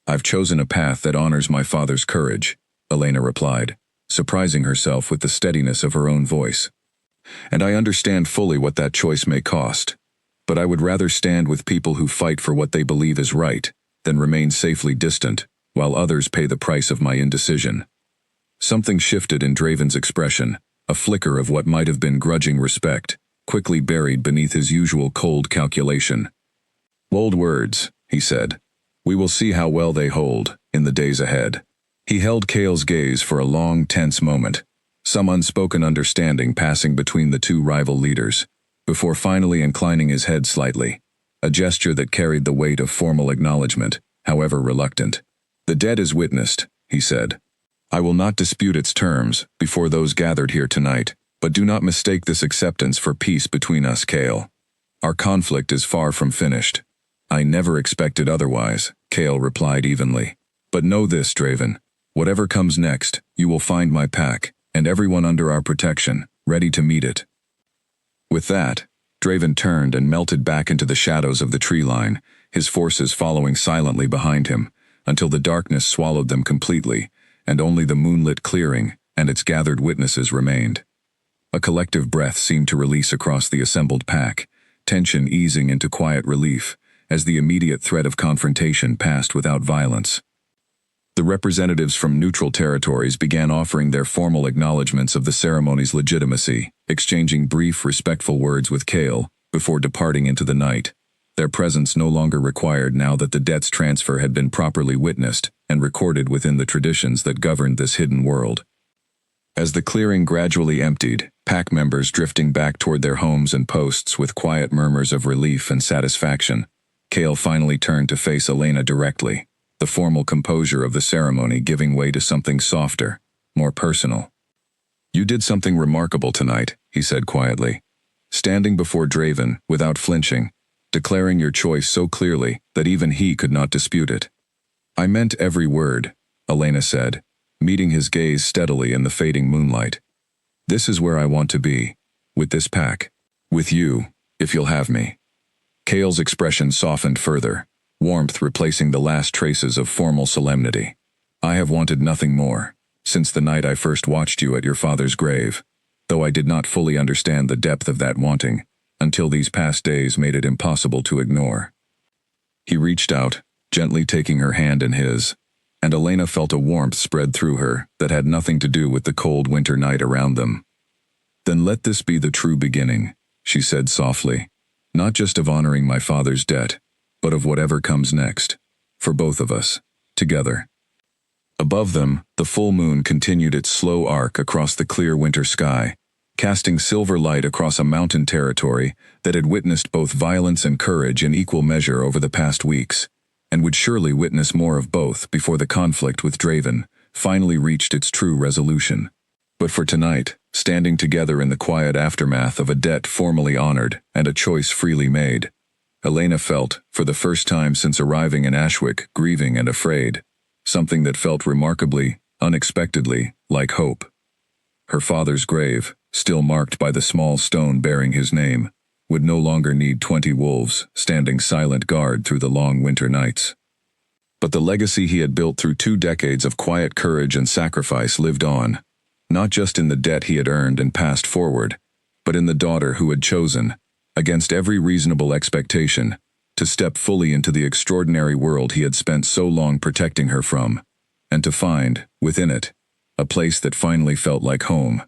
"I've chosen a path that honors my father's courage," Elena replied, surprising herself with the steadiness of her own voice. "And I understand fully what that choice may cost, but I would rather stand with people who fight for what they believe is right, than remain safely distant, while others pay the price of my indecision." Something shifted in Draven's expression, a flicker of what might have been grudging respect, quickly buried beneath his usual cold calculation. "Bold words," he said, We will see how well they hold in the days ahead. He held Cale's gaze for a long, tense moment, some unspoken understanding passing between the two rival leaders, before finally inclining his head slightly, a gesture that carried the weight of formal acknowledgement, however reluctant. "The debt is witnessed," he said. "I will not dispute its terms before those gathered here tonight, but do not mistake this acceptance for peace between us, Cale. Our conflict is far from finished." "I never expected otherwise," Cale replied evenly. "But know this, Draven. Whatever comes next, you will find my pack, and everyone under our protection, ready to meet it." With that, Draven turned and melted back into the shadows of the tree line, his forces following silently behind him, until the darkness swallowed them completely, and only the moonlit clearing and its gathered witnesses remained. A collective breath seemed to release across the assembled pack, tension easing into quiet relief, as the immediate threat of confrontation passed without violence. The representatives from neutral territories began offering their formal acknowledgments of the ceremony's legitimacy, exchanging brief, respectful words with Cale before departing into the night, their presence no longer required now that the debt's transfer had been properly witnessed and recorded within the traditions that governed this hidden world. As the clearing gradually emptied, pack members drifting back toward their homes and posts with quiet murmurs of relief and satisfaction, Cale finally turned to face Elena directly, the formal composure of the ceremony giving way to something softer, more personal. "You did something remarkable tonight," he said quietly, standing before Draven without flinching, declaring your choice so clearly that even he could not dispute it. "I meant every word," Elena said, meeting his gaze steadily in the fading moonlight. "This is where I want to be, with this pack. With you, if you'll have me." Cale's expression softened further, warmth replacing the last traces of formal solemnity. "I have wanted nothing more, since the night I first watched you at your father's grave, though I did not fully understand the depth of that wanting, until these past days made it impossible to ignore." He reached out, gently taking her hand in his, and Elena felt a warmth spread through her that had nothing to do with the cold winter night around them. "Then let this be the true beginning," she said softly, "not just of honoring my father's debt, but of whatever comes next, for both of us, together." Above them, the full moon continued its slow arc across the clear winter sky, casting silver light across a mountain territory that had witnessed both violence and courage in equal measure over the past weeks, and would surely witness more of both before the conflict with Draven finally reached its true resolution. But for tonight, standing together in the quiet aftermath of a debt formally honored and a choice freely made, Elena felt, for the first time since arriving in Ashwick, grieving and afraid, something that felt remarkably, unexpectedly, like hope. Her father's grave, still marked by the small stone bearing his name, would no longer need 20 wolves standing silent guard through the long winter nights. But the legacy he had built through 2 decades of quiet courage and sacrifice lived on, not just in the debt he had earned and passed forward, but in the daughter who had chosen, against every reasonable expectation, to step fully into the extraordinary world he had spent so long protecting her from, and to find, within it, a place that finally felt like home.